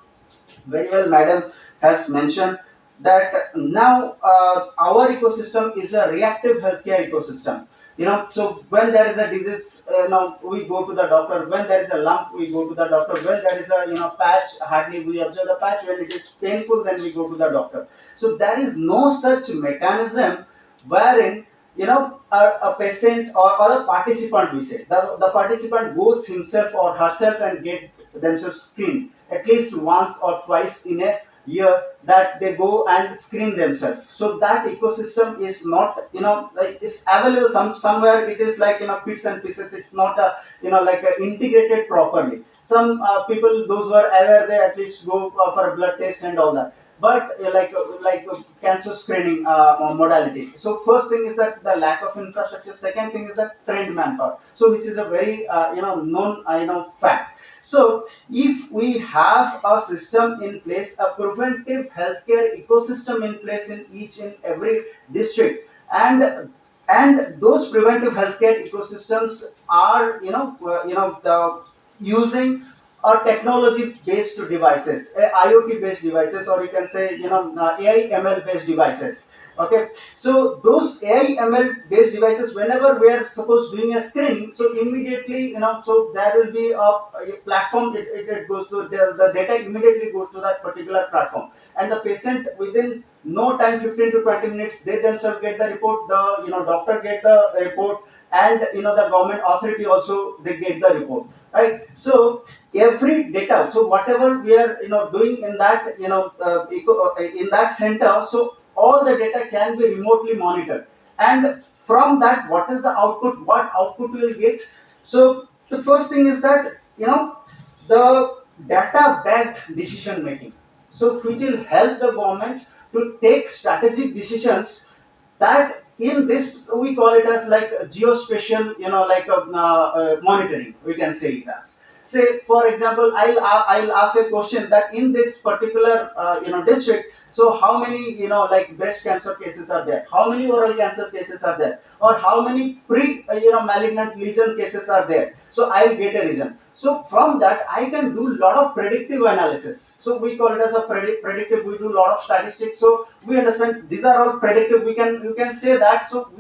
very well madam has mentioned that now our ecosystem is a reactive healthcare ecosystem. So when there is a disease, now we go to the doctor. When there is a lump, we go to the doctor. When there is a patch, hardly we observe the patch. When it is painful, then we go to the doctor. So there is no such mechanism wherein a patient or a participant, we say the participant goes himself or herself and get themselves screened at least once or twice in a year, that they go and screen themselves. So that ecosystem is not like it's available somewhere. It is like bits and pieces. It's not a like a integrated properly. Some people, those who are aware, they at least go for a blood test and all that. but cancer screening modality. So first thing is that the lack of infrastructure. Second thing is that trained manpower. So which is a very known fact. So if we have a system in place, a preventive healthcare ecosystem in place in each and every district, and those preventive healthcare ecosystems are the using technology based devices, IoT based devices, or you can say AI ML based devices. Okay, so those AI ML based devices, whenever we are suppose doing a screening, so immediately so there will be a platform. It goes to the data immediately goes to that particular platform, and the patient within no time, 15 to 20 minutes, they themselves get the report. The doctor get the report, and the government authority also they get the report, right? So every data, so whatever we are doing in that in that center, so all the data can be remotely monitored, and from that what is the output, what output we will get. So the first thing is that the data backed decision making, so which will help the government to take strategic decisions, that in this we call it as like geospatial, monitoring, we can say it as. Say for example, I'll ask a question that in this particular district, so how many like breast cancer cases are there, how many oral cancer cases are there, or how many pre malignant lesion cases are there. So I'll get a region. So from that I can do lot of predictive analysis. So we call it as a predictive. We do lot of statistics. So we understand these are all predictive. You can say that. So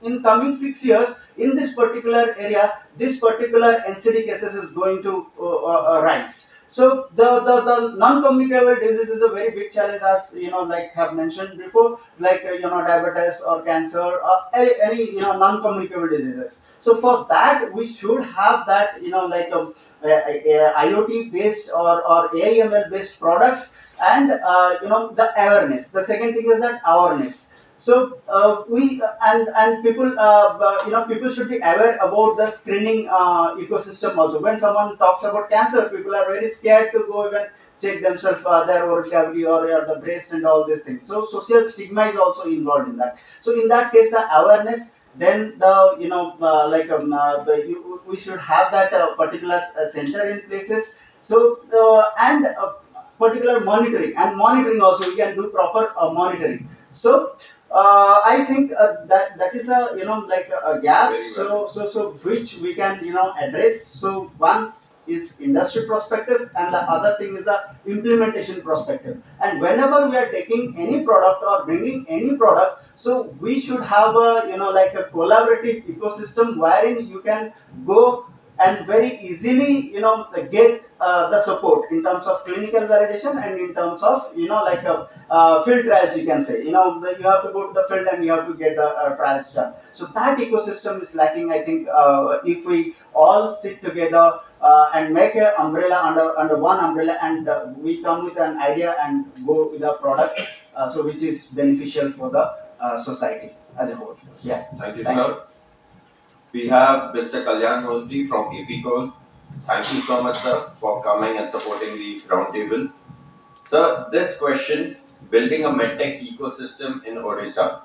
in coming 6 years in this particular area, this particular NCD cases is going to rise. So the non-communicable disease is a very big challenge, as like have mentioned before, like diabetes or cancer or any non-communicable diseases. So for that we should have that IoT based or AIML based products, and the awareness. The second thing is that awareness. So we and people people should be aware about the screening ecosystem also. When someone talks about cancer, people are very scared to go even check themselves, their oral cavity or the breast and all these things. So social stigma is also involved in that. So in that case, the awareness, then the we should have that particular center in places. So and particular monitoring also, we can do proper monitoring. So I think that is a like a gap. Very well. So which we can address. So one is industry perspective, and the other thing is the implementation perspective. And whenever we are taking any product or bringing any product, so we should have a like a collaborative ecosystem wherein you can go and very easily get the support in terms of clinical validation, and in terms of like field trials, you can say. You have to go to the field and you have to get the trials done. So that ecosystem is lacking. I think if we all sit together and make an umbrella under one umbrella, and we come with an idea and go with a product, so which is beneficial for the society as a whole. Yeah. Thank you, Thank you. sir. We have Mr. Kalyan Mohanty from APCOL. Thank you so much, sir, for coming and supporting the roundtable. Sir, this question, building a MedTech ecosystem in Odisha.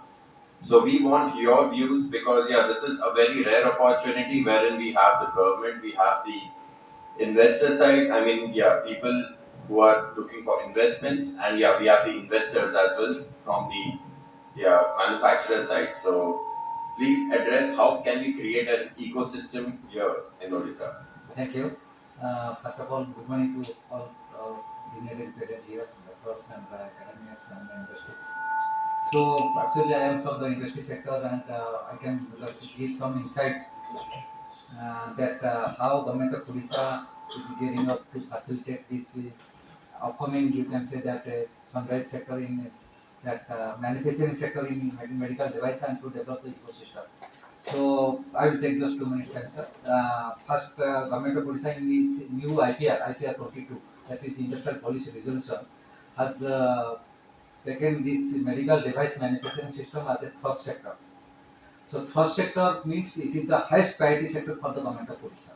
So we want your views, because yeah, this is a very rare opportunity wherein we have the government, we have the investor side. I mean, yeah, people who are looking for investments, and yeah, we have the investors as well from the manufacturer side. So please address how can we create an ecosystem here in Odisha. Thank you. First of all, good morning to all dignitaries present here, doctors and academics and industries. So actually, I am from the industry sector, and I can like to give some insights that how government of Odisha is gearing up to facilitate this upcoming, you can say that sunrise sector in that manufacturing sector in medical device, and to develop the ecosystem. So I will take just 2 minutes time, sir. First, government of Odisha in this new IPR 22, that is Industrial Policy Resolution, has taken this medical device manufacturing system as a first sector. So first sector means it is the highest priority sector for the government of Odisha.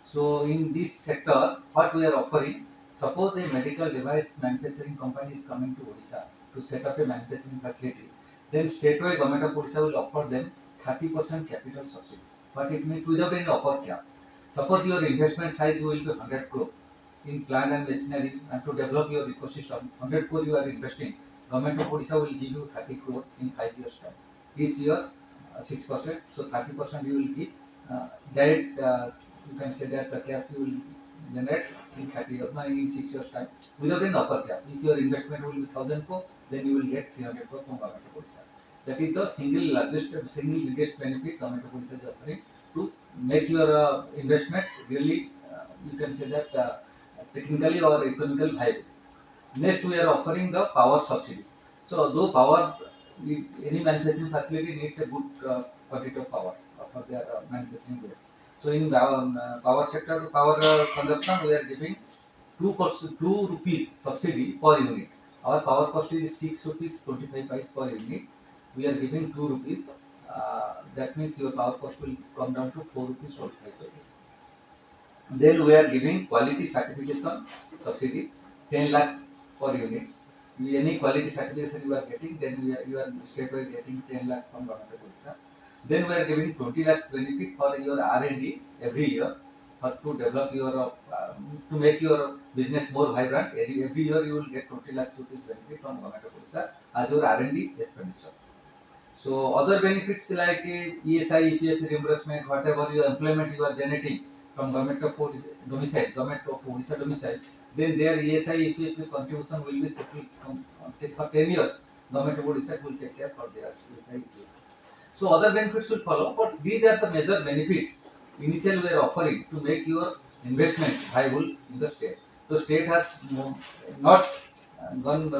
So in this sector, what we are offering, Suppose a medical device manufacturing company is coming to Odisha to set up a manufacturing facility, then straightway government of Odisha will offer them 30% capital subsidy. But it means without any upper cap. Suppose your investment size will be 100 crore in plant and machinery, and to develop your ecosystem, 100 crore you are investing. Government of Odisha will give you 30 crore in 5 years time. Each year 6%, so 30% you will give direct. You can say that the cash you will generate in 30 years, in 6 years time without an upper cap. If your investment will be 1000 crore, then you will get 300 crore from government of Odisha. That is the single biggest benefit government of Odisha is offering to make your investment really, you can say that technically or economically viable. Next, we are offering the power subsidy. So, though power, any manufacturing facility needs a good quantity of power for their manufacturing base. So, in the power sector, power consumption, we are giving 2 rupees subsidy per unit. Our power cost is 6 rupees 25 paise per unit. We are giving 2 rupees. That means your power cost will come down to 4 rupees 45 paise. Then we are giving quality certification subsidy 10 lakhs per unit. Any quality certification you are getting, then you are straightway getting 10 lakhs from government of Odisha. Then we are giving 20 lakhs benefit for your R&D every year for to develop your to make your business more vibrant. Every year you will get 20 lakhs rupees benefit from government of Odisha as your R&D expenditure. So other benefits like ESI, EPF reimbursement, whatever your employment you are generating from government of Odisha domicile, then their ESI, EPF contribution will be total for 10 years. Government of Odisha will take care for their ESI, EPF. So other benefits will follow, but these are the major benefits initially we are offering to make your investment viable in the state. The state has not gone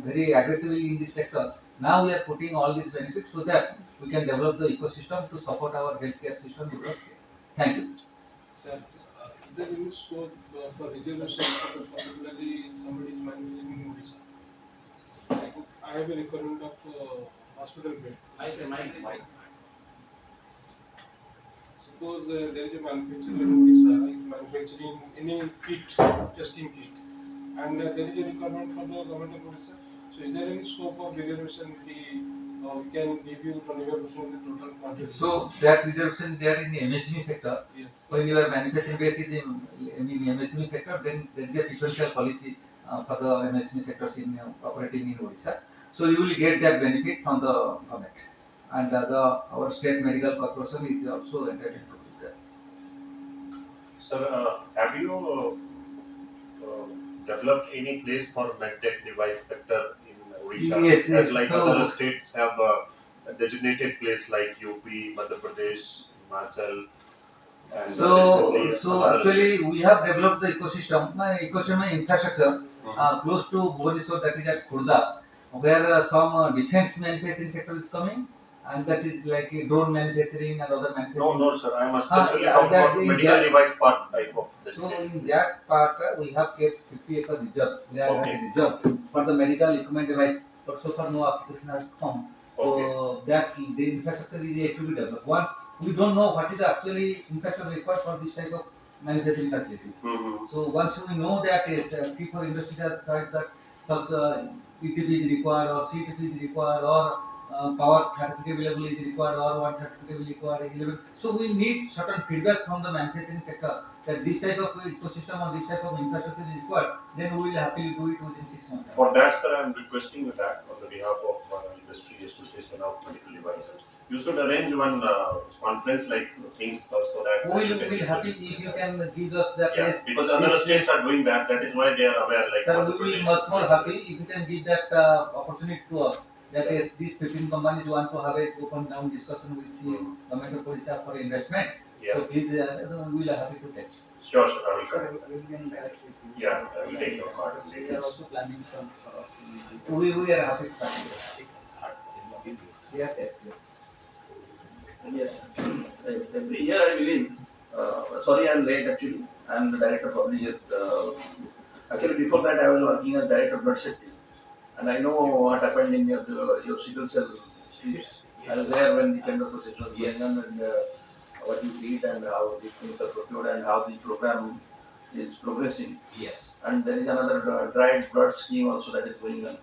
very aggressively in this sector. Now we are putting all these benefits so that we can develop the ecosystem to support our healthcare system in the state. Thank you. Sir, is there any scope for reservation, particularly somebody is manufacturing in Odisha? Like, I have a requirement of hospital bed. Suppose there is a manufacturer in Odisha, is manufacturing any kit, testing kit, and there is a requirement for the government of Odisha. So, is there any scope of reservation? We can give you 25% of the total quantity. So that reservation there in the MSME sector. Yes. When your manufacturing base is in MSME sector, then there is a preferential policy for the MSME sectors in operating in Odisha. So you will get that benefit from the government, and our state medical corporation is also entitled to that. Sir, have you developed any place for MedTek device sector in Odisha? Yes, As yes. like So other states have a designated place like UP, Madhya Pradesh, Himachal, and recently some other actually states. we have developed the ecosystem, infrastructure close to Bhubaneswar, that is at Khurda, where some defense manufacturing sector is coming, and that is like drone manufacturing and other manufacturing. No, sir. I am specifically Yeah, talking that about in medical that, device part type of so designated in place. that part we have kept 50-acre reserve. There Okay. as a reserve for the medical equipment device, but so far no application has come. So that the infrastructure is yet to be developed. Once we don't know what is the actually infrastructure required for this type of manufacturing facilities. So once we know that is key for industry has said that such ETP is required or CTP is required or power 30 available is required or 130 is required 11. So we need certain feedback from the manufacturing sector that this type of ecosystem or this type of infrastructure is required. Then we will happily do it within 6 months. For that, sir, I am requesting you that on the behalf of Industry Association of Medical Devices, you should arrange one conference like things so that we will happy if you can give us that. Yeah, because other states are doing that. That is why they are aware. Like sir, we will be much more happy if you can give that opportunity to us. That is, these 15 companies want to have a open down discussion with the government of Odisha for investment. Yeah. So please, we will happy to take. Sure, sir. I will Sir, connect. we'll be in touch with you. Yeah, I will take your card. We are also planning some sort of. We are happy to participate. Yes, yes, yes. Yes, every year I believe. Sorry, I'm late actually. I'm the director of public health. Actually, before that, I was working as director of blood safety, and I know what happened in your sickle cell streets. I was there when the tender process was going on, and what you did and how these things are procured and how the program is progressing. Yes. And there is another dried blood scheme also that is going on.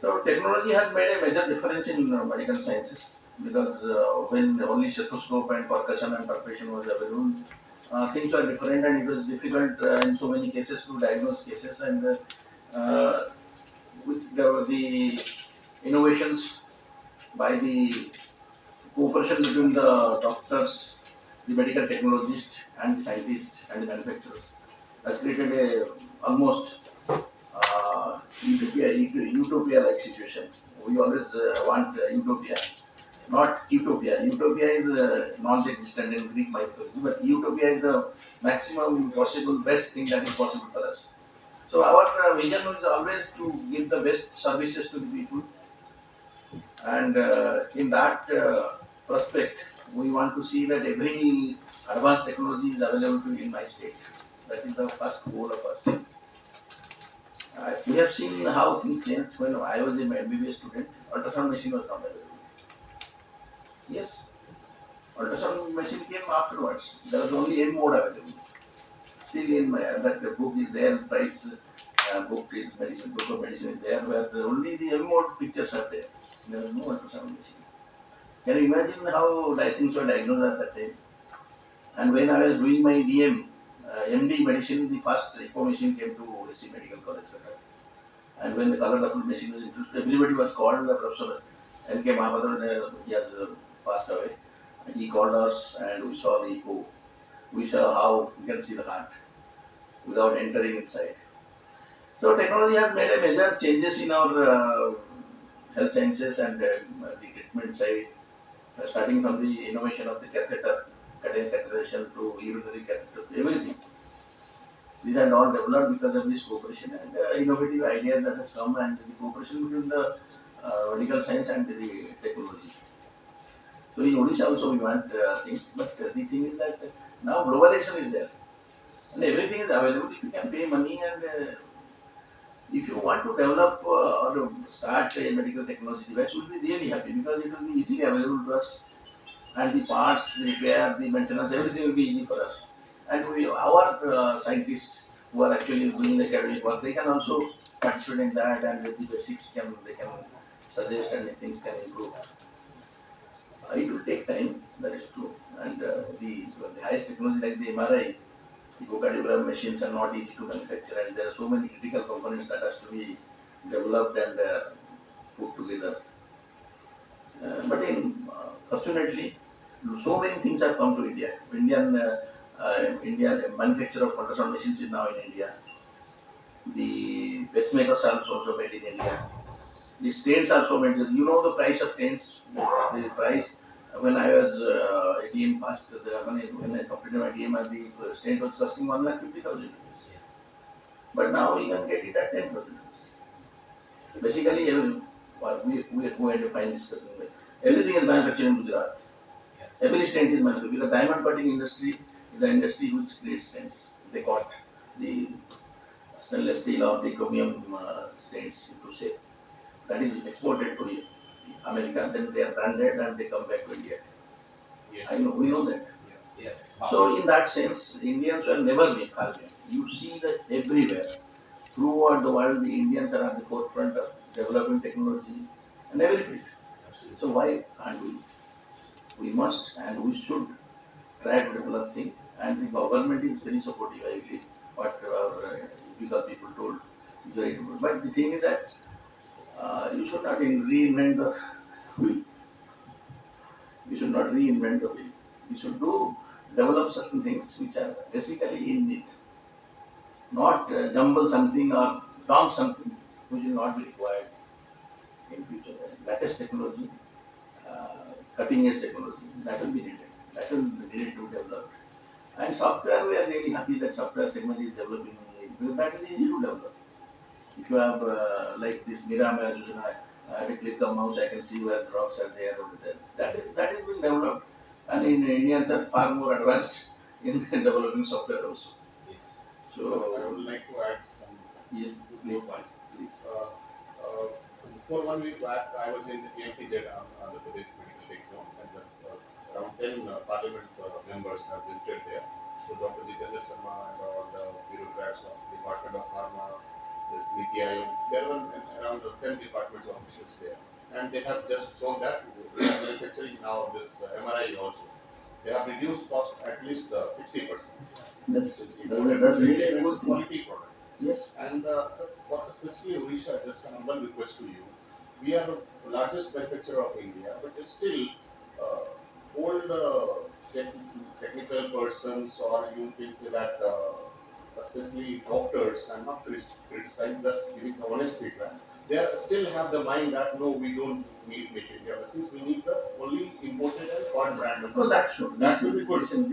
So technology has made a major difference in medical sciences because when only stethoscope and percussion and palpation was available, things were different and it was difficult in so many cases to diagnose cases. And with the innovations by the cooperation between the doctors, the medical technologists, and the scientists and the manufacturers has created a almost utopia-like situation. We always want utopia, not utopia. Utopia is non-existent in Greek mythology, but utopia is the maximum possible best thing that is possible for us. So our vision is always to give the best services to the people, and in that prospect, we want to see that every advanced technology is available to in my state. That is the first goal of us. We have seen how things changed when I was an MBBS student. Ultrasound machine was not available. Yes, ultrasound machine came afterwards. There was only M mode available. Still in my that the book is there. Price book is medicine. Book of medicine is there, where only the M mode pictures are there. There was no ultrasound machine. Can you imagine how things were diagnosed at that time? And when I was doing my DM, MD medicine, the first echo machine came to SC Medical College, Calcutta. And when the color Doppler machine was introduced, everybody was called. Professor N.K. Mahapadan, he has passed away. And he called us and we saw the echo. We saw how we can see the heart without entering inside. So technology has made a major changes in our health sciences and the treatment side, starting from the innovation of the catheter, catheterization to urinary catheter, everything. These are all developed because of this cooperation and innovative ideas that has come and the cooperation between the medical science and the technology. So in Odisha also we want things, but the thing is that now globalization is there and everything is available. If you can pay money and if you want to develop or start a medical technology device, we will be really happy because it will be easily available to us and the parts, the repair, the maintenance, everything will be easy for us. And our scientists who are actually doing the academic work, they can also participate in that and with the basics they can suggest and things can improve. It will take time, that is true. And the highest technology like the MRI, the echocardiograph machines are not easy to manufacture and there are so many critical components that has to be developed and put together. But fortunately, so many things have come to India. Indian manufacture of ultrasound machines is now in India. The pacemakers are also made in India. The stents are also made. You know the price of stents. This price. When I was ATM passed, when I completed my ATM, the stent was costing 1,50,000 rupees. But now you can get it at 10,000 rupees. Basically, we had to find discussing. Everything is manufactured in Gujarat. Every stent is manufactured because diamond cutting industry is the industry which creates stents. They got the stainless steel or the chromium stents into shape. That is exported to America. Then they are branded and they come back to India. Yes. I know, we know that. Yeah. So in that sense, Indians will never be far behind. You see that everywhere. Throughout the world, the Indians are at the forefront of developing technology and every field. So why can't we? We must and we should try to develop things. And the government is very supportive, I believe. What our typical people told is very good. But the thing is that you should not reinvent the wheel. You should not reinvent the wheel. You should develop certain things which are basically in it, not jumble something or dump something which will not be required in future. Latest technology, cutting edge technology, that will be needed. That will be needed to develop. And software, we are really happy that software segment is developing because that is easy to develop. If you have like this Miramaya Yojana, I have to click the mouse, I can see where the rocks are there over there. That is being developed, and in Indians are far more advanced in developing software also. Yes. So I would like to add some yes, two more please, points. please. Before 1 week back, I was in AMPZ, Andhra Pradesh Medical Tech Zone, and just around 10 parliament members have visited there. So Dr. Jitendra Sharma and all the bureaucrats of Department of Pharma, this Niti Aayog, there were around 10 departments officials there. And they have just shown that we are manufacturing now this MRI also. They have reduced cost at least 60%. That's, It that's really a means good thing. quality product. Yes. And sir, for specifically Odisha, just a humble request to you. We are the largest manufacturer of India, but still old technical persons, or you can say that especially doctors, I'm not criticizing, just giving the honest feedback. They still have the mind that no, we don't need made in India. Since we need the only imported and foreign brand. So that's true. That will be good. Listen.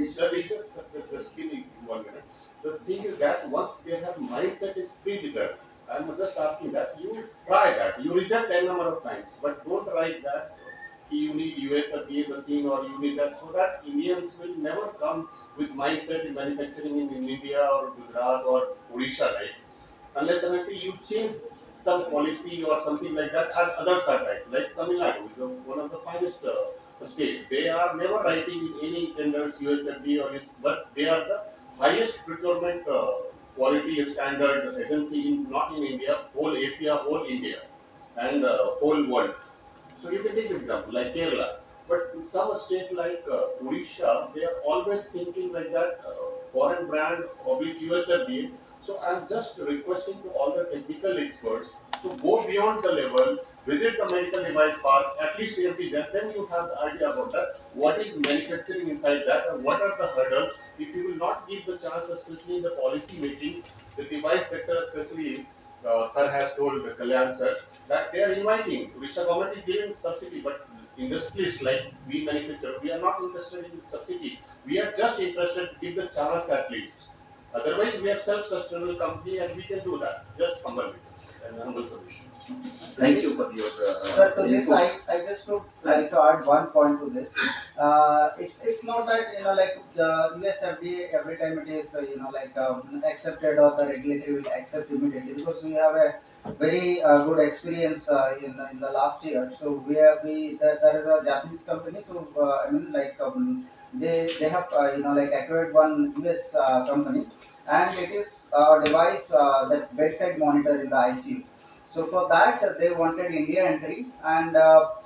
Just give me 1 minute. The thing is that once they have mindset is pre-developed, I'm just asking that you try that. You reject n number of times, but don't write that you need USFDA machine or you need that, so that Indians will never come with mindset in manufacturing in India or Gujarat or Odisha, right? Unless and until you change some policy or something like that, as others are right. Like Tamil Nadu is one of the finest state. They are never writing in any tenders USFDA or this, but they are the highest procurement quality standard agency in not in India, whole Asia, whole India, and whole world. So you can take an example like Kerala. But in some state like Odisha, they are always thinking like that foreign brand oblique USFDA. So I'm just requesting to all the technical experts to go beyond the level, visit the medical device park, at least AFTGen, then you have the idea about that. What is manufacturing inside that and what are the hurdles? If you will not give the chance, especially in the policy making, the device sector, especially Sir has told Kalyan sir, that they are inviting. Odisha government is giving subsidy, but industries like we manufacture, we are not interested in subsidy. We are just interested to give the chance at least. Otherwise, we are self-sustainable company and we can do that. Just humble request and humble solution. Thank you for your Sir, to this, I just would like to add one point to this. It's not that like the USFDA every time it is like accepted or the regulatory will accept immediately, because we have a very good experience in the last year. So there is a Japanese company. So I mean like they have like acquired one US company, and it is a device that bedside monitor in the ICU. So for that, they wanted India entry, and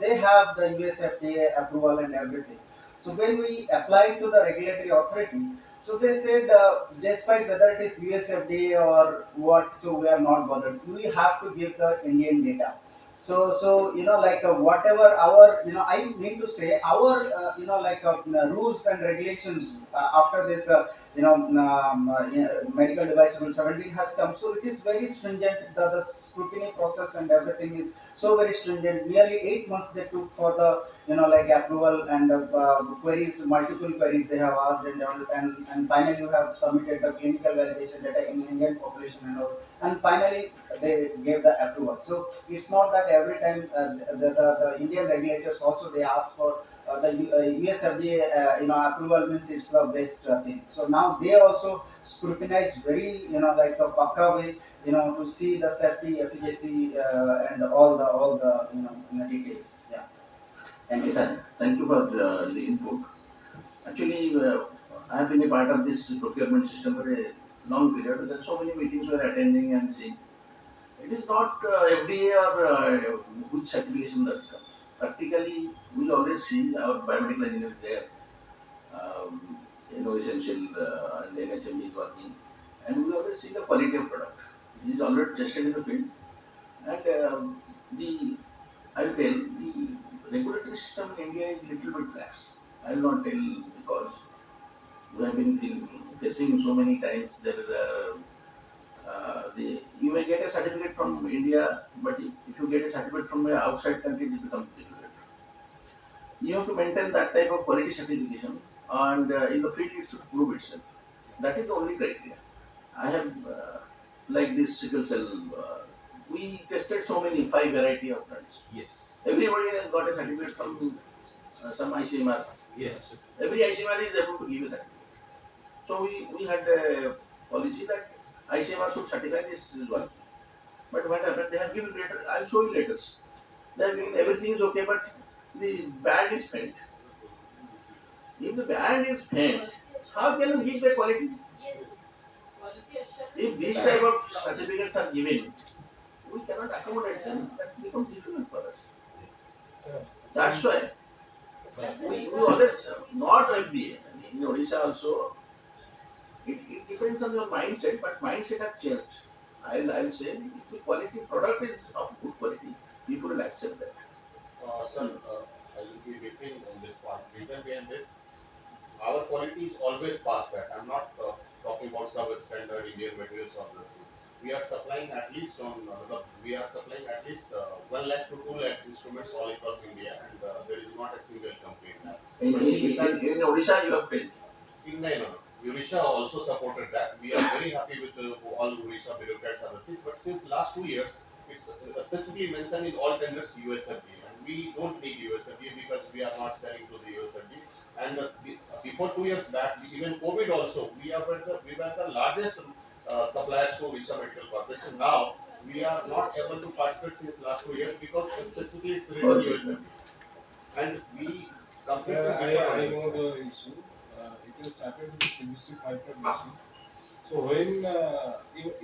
they have the USFDA approval and everything. So when we applied to the regulatory authority, so they said, despite whether it is USFDA or what, so we are not bothered. We have to give the Indian data. So like whatever our I mean to say our like rules and regulations after this medical device rule 17 has come. So it is very stringent. The scrutiny process and everything is so very stringent. Nearly 8 months they took for the like approval, and queries, multiple queries they have asked, and finally you have submitted the clinical validation data in Indian population and all, and finally they gave the approval. So it's not that every time the Indian regulators also they ask for the USFDA approval means it's the best thing. So now they also scrutinize very like a pakka way to see the safety, efficacy, and all the details. Yeah. Thank you, sir. Thank you for the input. Actually, I have been a part of this procurement system for a long period. There are so many meetings we are attending and seeing. It is not FDA or which certification that comes. Practically, we always see our biomedical engineers there, essential and NHM is working, and we always see the quality of product. It is already tested in the field, and the I will tell the regulatory system in India is little bit lax. I will not tell because we have been facing so many times. There is a you may get a certificate from India, but if you get a certificate from a outside country, it becomes difficult. You have to maintain that type of quality certification, and in the field, it should prove itself. That is the only criteria. I have like this sickle cell. We tested so many 5 variety of drugs. Yes. Everybody has got a certificate from some ICMR. Yes. Every ICMR is able to give a certificate. So we had a policy that ICMR should certify this is working. But what happened? They have given letter. I'll show you letters. They have given everything is okay, but the band is faint. If the band is faint, How can you give the quality? Yes. Quality assurance. If these type of certificates are given, we cannot accommodate them. That becomes difficult for us. Sir, That's why we always not MBA. In Odisha also, it depends on your mindset, but mindset has changed. I'll say if the quality product is of good quality, people will accept that. Sir, I will be differing on this point. Reason behind this, our quality is always past that. I'm not talking about substandard Indian materials or other things. We are supplying at least we are supplying at least 1 lakh to 2 lakh instruments all across India, and there is not a single complaint now. But thing is that In Odisha, you have failed. no. Odisha also supported that. We are very happy with all Odisha bureaucrats and other things. But since last 2 years, it's specifically mentioned in all tenders USFDA, and we don't need USFDA because we are not selling to the USFDA. And before 2 years back, even COVID also, we were the largest suppliers to Odisha Medical Corporation. Now we are not able to participate since last 2 years because specifically it's written USFDA, and we completely sir, differ on I this know point. the issue. It has started with the CBC 5.0. So when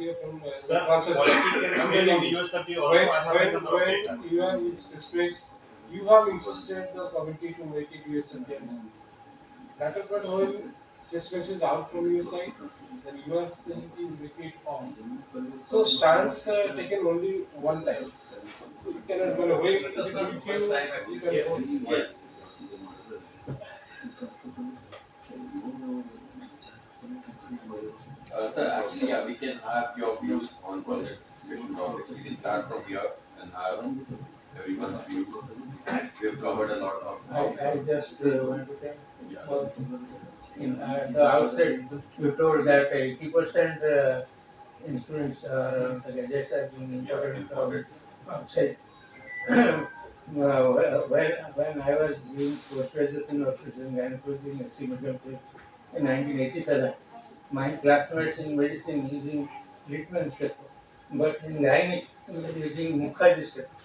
you from Sir, process, quality can I'm fail in telling the you, USFDA also. I have a number of data. when you are with space, you have insisted the committee to make it US subjects. That is what when space is out from your side, then you are saying to make it on. So stance taken only one time. You cannot go away. It is with you can Yes, go. yes. Sir, actually, yeah, we can have your views on the discussion topics. We can start from here and have everyone's views. We've covered a lot of I topics. just want to thank Yeah. for at the outset you told that 80% instruments the gadgets are being Yeah, imported from imported. outside. When I was doing post-graduation of gynecology in SC medium in 1987, my classmates in medicine using treatment stethoscope, but in gynae we were using Mukherjee stethoscope.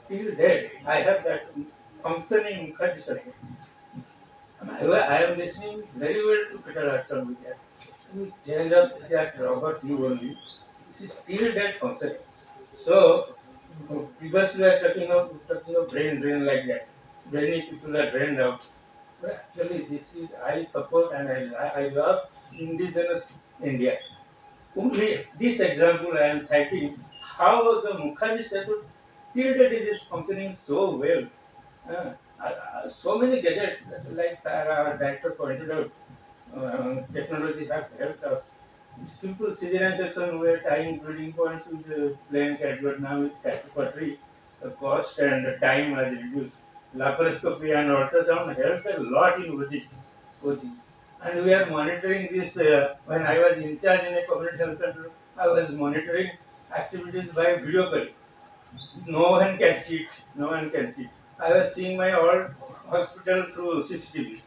Till date, I have that functioning Mukherjee stethoscope. I am listening very well to Peter Hudson with that. We change up that Robert Lee only. This is still that functioning. So previously I was talking of brain drain like that. Many people are drained out. But actually this is I support and I love indigenous India. Only this example I am citing how the Mukherjee statute till date is functioning so well. So many gadgets, like our director pointed out, technology have helped us. Simple cesarean section were tying breeding points with the plain cat, but now with cathetry, the cost and the time has reduced. Laparoscopy and ultrasound helped a lot in OG. And we are monitoring this. When I was in charge in a community health center, I was monitoring activities by video call. No one can cheat. No one can cheat. I was seeing my old hospital through CCTV.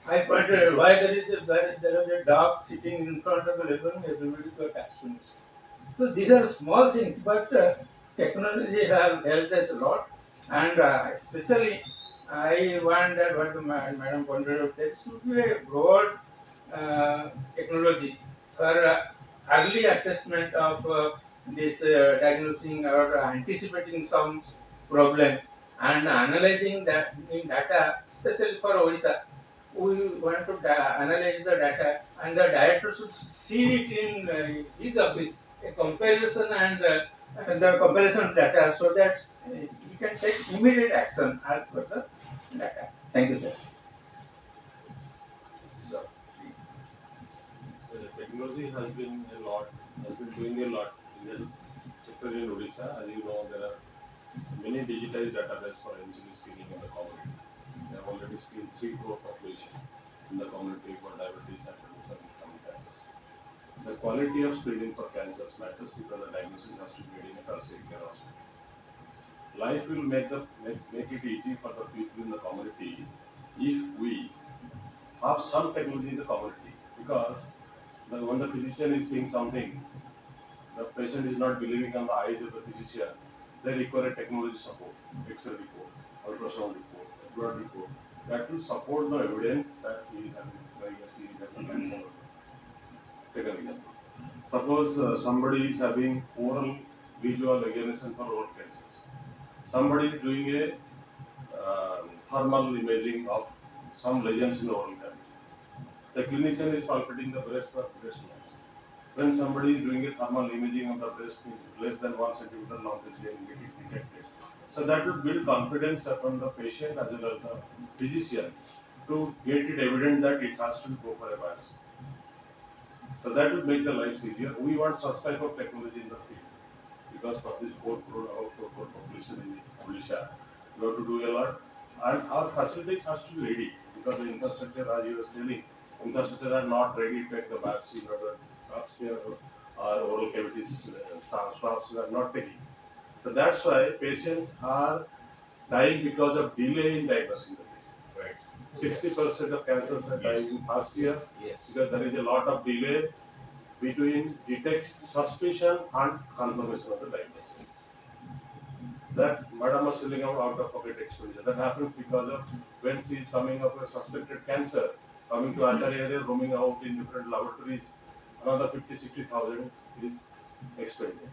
I pointed out why there is a dog sitting in front of the living room, everybody got accidents. So these are small things, but technology have helped us a lot, and especially I want that what the madam pointed out, there should be a broad technology for early assessment of this diagnosing or anticipating some problem and analyzing that in data, especially for Odisha. We want to analyze the data, and the director should see it in his office, a comparison and the comparison data, so that he can take immediate action as per the data. Thank you, sir. So, please. So the technology has been doing a lot in the sector in Odisha. As you know, there are many digitized database for insulin screening in the community. They have already screened 3 crore population in the community for diabetes and certain common cancers. The quality of screening for cancers matters because the diagnosis has to be made in a tertiary care hospital. Life will make it easy for the people in the community if we have some technology in the community, because when the physician is saying something, the patient is not believing on the eyes of the physician, they require a technology support, X-ray report, ultrasound report, blood report. that will support the evidence that he is having, like he is having cancer. Take an example. Suppose somebody is having oral visual examination for oral cancers. Somebody is doing a thermal imaging of some lesions in the oral cavity. The clinician is palpating the breast for breast lumps. When somebody is doing a thermal imaging of the breast less than 1 centimeter lump is getting detected. So that will build confidence upon the patient as well as the physician to get it evident that it has to go for a biopsy. So that will make the lives easier. We want such type of technology in the field because for this 4 crore, about 4 crore population in Odisha, we have to do a lot. And our facilities has to be ready because the infrastructure, as you were telling, infrastructure are not ready to take the biopsy or the upstairs or oral cavities swabs we are not taking. So that's why patients are dying because of delay in diagnosing the disease. Right. 60% of cancers are dying in first year Yes. because there is a lot of delay between suspicion and confirmation of the diagnosis. That madam was telling about out-of-pocket expenditure. That happens because of when she is coming up with suspected cancer, coming to Acharya area, roaming out in different laboratories, another 50-60,000 is expended.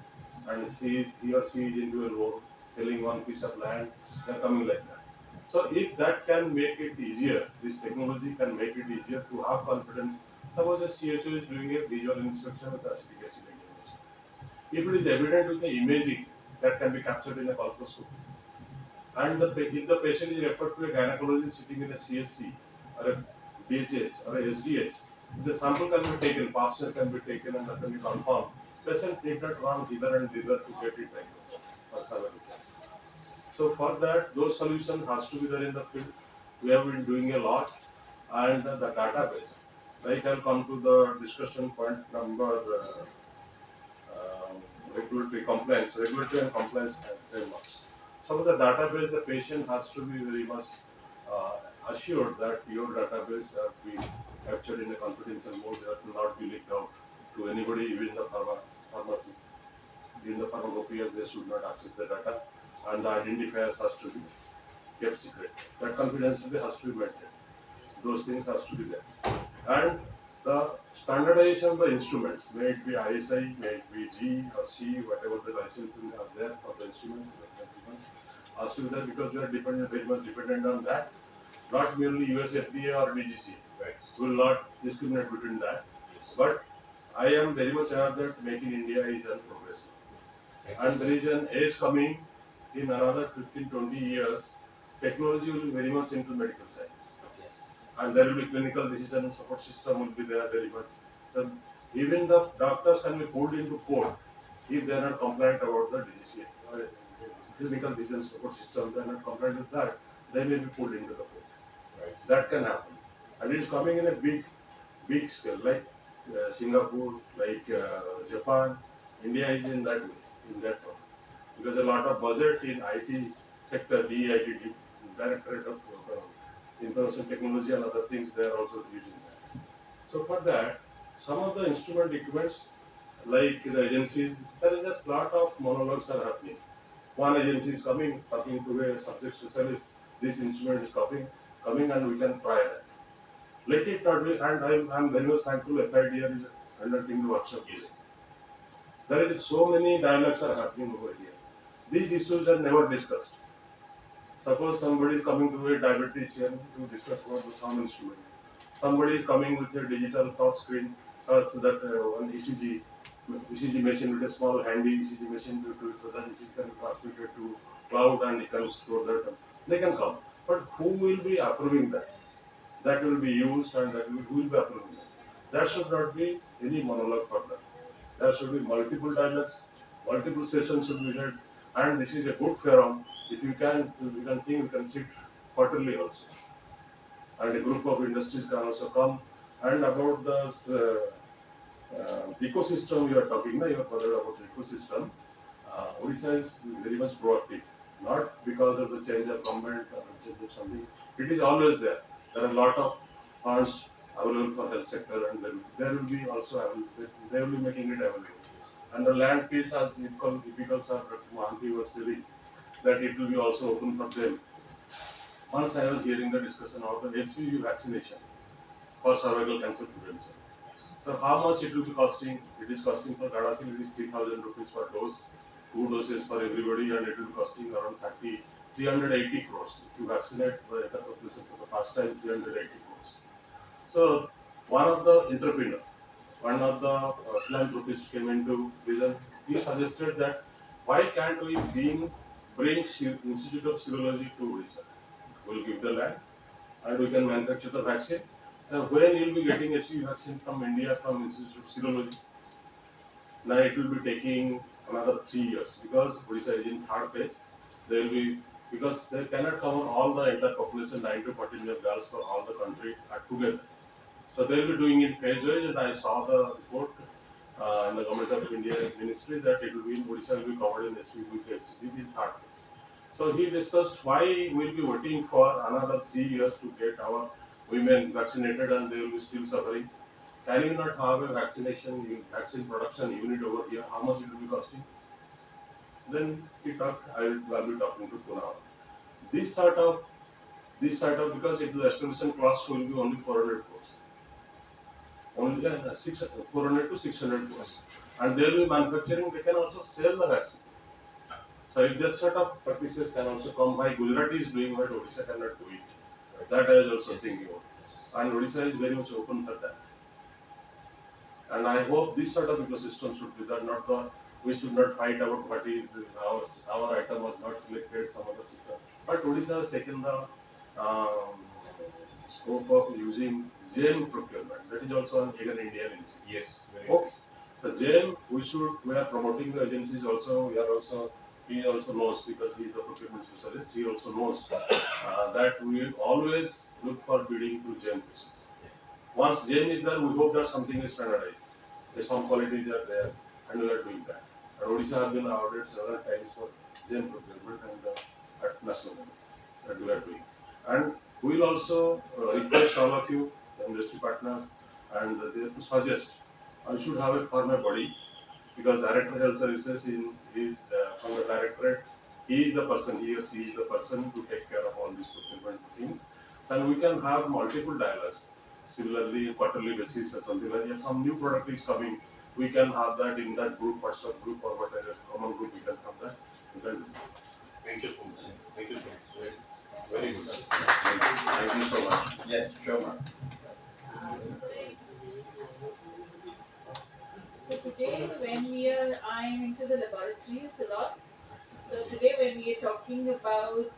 And he or she is into a loan, selling one piece of land, they are coming like that. So if that can make it easier, this technology can make it easier to have confidence. Suppose a CHO is doing a visual inspection with acetic acid examination. If it is evident with the imaging that can be captured in a colposcopy, and if the patient is referred to a gynecologist sitting in a CSC or a DHH or a SDH, the sample can be taken, pap smear can be taken and that can be confirmed. Patient need not run hither and thither to get it diagnosed or surveillance. So for that, those solutions has to be there in the field. We have been doing a lot, and the database. Like I'll come to the discussion point number regulatory and compliance frameworks. So with the database, the patient has to be very much assured that your database have been captured in a confidential mode that will not be leaked out to anybody, even the pharmacies. During the pharmacopoeias, they should not access the data, and the identifiers has to be kept secret. That confidentiality has to be maintained. Those things has to be there. And the standardization of the instruments, may it be ISI, may it be G or C, whatever the licensing are there for the instruments, has to be there because we are very much dependent on that. Not merely US FDA or DGC. Right. We will not discriminate between that. But I am very much aware that Make in India is in progress. And there is an age coming in another 15-20 years. Technology will be very much into medical science. Yes. And there will be clinical decision support system will be there very much. So even the doctors can be pulled into court if they are not compliant about the DGCA. Clinical decision support system, they are not compliant with that, they may be pulled into the court. Right. That can happen. And it is coming in a big scale, like Singapore, like Japan. India is in that way, in that one. Because a lot of budget in IT sector, DIT, Directorate of Information Technology and other things, they are also using that. So for that, some of the instrument equipments, like the agencies, there is a lot of monologues are happening. One agency is coming, talking to a subject specialist, this instrument is coming and we can try that. Let it not be, and I'm very much thankful FIDR is conducting the workshop here. There is so many dialogues are happening over here. These issues are never discussed. Suppose somebody is coming to a diabetician to discuss about the sound instrument. Somebody is coming with a digital touch screen, so that one ECG machine with a small handy ECG machine so that ECG can be transmitted to cloud and it can store that. They can come. But who will be approving that? That will be used and who will be approving that? There should not be any monologue for that. There should be multiple dialogues, multiple sessions should be held, and this is a good forum. If you can think, you can sit quarterly also. And a group of industries can also come. And about the ecosystem you are talking, you are bothered about the ecosystem. Odisha is very much proactive, not because of the change of government or change of something. It is always there. There are a lot of funds available for health sector, and there will be also available. They will be making it available. And the land piece, as Ipicals or Mahanti was telling, that it will be also open for them. Once I was hearing the discussion of the HPV vaccination for cervical cancer prevention. So how much it will be costing? It is costing for Gardasil, it is 3,000 rupees per dose, 2 doses for everybody, and it will be costing around 380 crores. If you vaccinate the entire population for the first time, 380 crores. So one of the entrepreneur, one of the philanthropists came into vision. He suggested that why can't we bring Institute of Serology to Odisha? We'll give the land and we can manufacture the vaccine. So when you'll be getting HPV vaccine from India from Institute of Serology, now it will be taking another 3 years because Odisha is in third phase. They will be because they cannot cover all the entire population, 9 to 14 million girls for all the country together. So they will be doing it phase wise, and I saw the report in the Government of India Ministry that it will be in Odisha will be covered in SPV with HCV in third phase. So he discussed why we'll be waiting for another 3 years to get our women vaccinated and they will be still suffering. Can you not have a vaccine production unit over here? How much it will be costing? Then he talked, I'll be talking to Pune. This sort of because it the establishment cost will be only 400 crores. Only 400 to 600 crores. And they will be manufacturing, they can also sell the vaccine. So if this sort of practices can also come by Gujarat is doing what Odisha cannot do it. That I was also thinking about. And Odisha is very much open for that. And I hope this sort of ecosystem should be there, not the we should not fight about what is our item was not selected, some other system. But Odisha has taken the scope of using GM procurement. That is also an again Indian agency. Yes, very Okay. The GM we are promoting the agencies also, he also knows because he is the procurement specialist, he also knows that we always look for bidding to GM basis. Once GM is there, we hope that something is standardized. Some qualities are there, and we are doing that. And Odisha has been awarded several times for GM procurement and at national level that we are doing. And we will also request all of you, the industry partners, and they have to suggest I should have a formal body because Director of Health Services is from the directorate. He is the person, he or she is the person to take care of all these procurement things. So we can have multiple dialogues. Similarly, quarterly basis or something like that. If some new product is coming, we can have that in that group, WhatsApp group or whatever common group. We can have that. We can do. Thank you so much. Thank you so much. Very good. Thank you so much. Yes, sure, ma'am. So today when I'm into the laboratories a lot. So today when we are talking about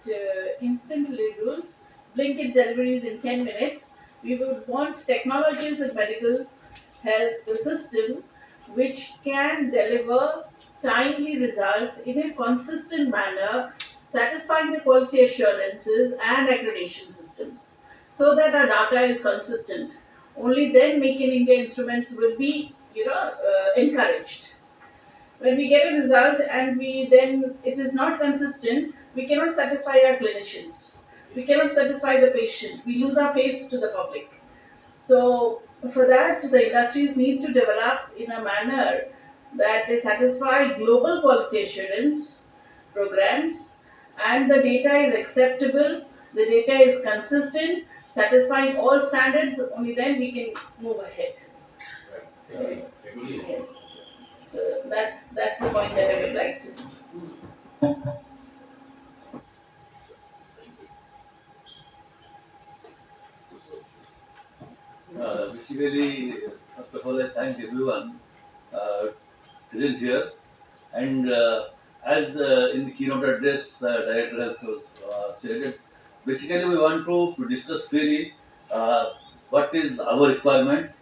instant deliveries, blinking deliveries in 10 minutes, we would want technologies in medical health, the system which can deliver timely results in a consistent manner, satisfying the quality assurances and accreditation systems, so that our data is consistent. Only then Make in India instruments will be, encouraged. When we get a result and we then it is not consistent, we cannot satisfy our clinicians. We cannot satisfy the patient. We lose our face to the public. So for that, the industries need to develop in a manner that they satisfy global quality assurance programs and the data is acceptable, the data is consistent, satisfying all standards, only then we can move ahead. So, yes. So that's the point that I would like to. Basically, first of all, I thank everyone present here. And as in the keynote address, Director has said it, basically we want to discuss freely what is our requirement,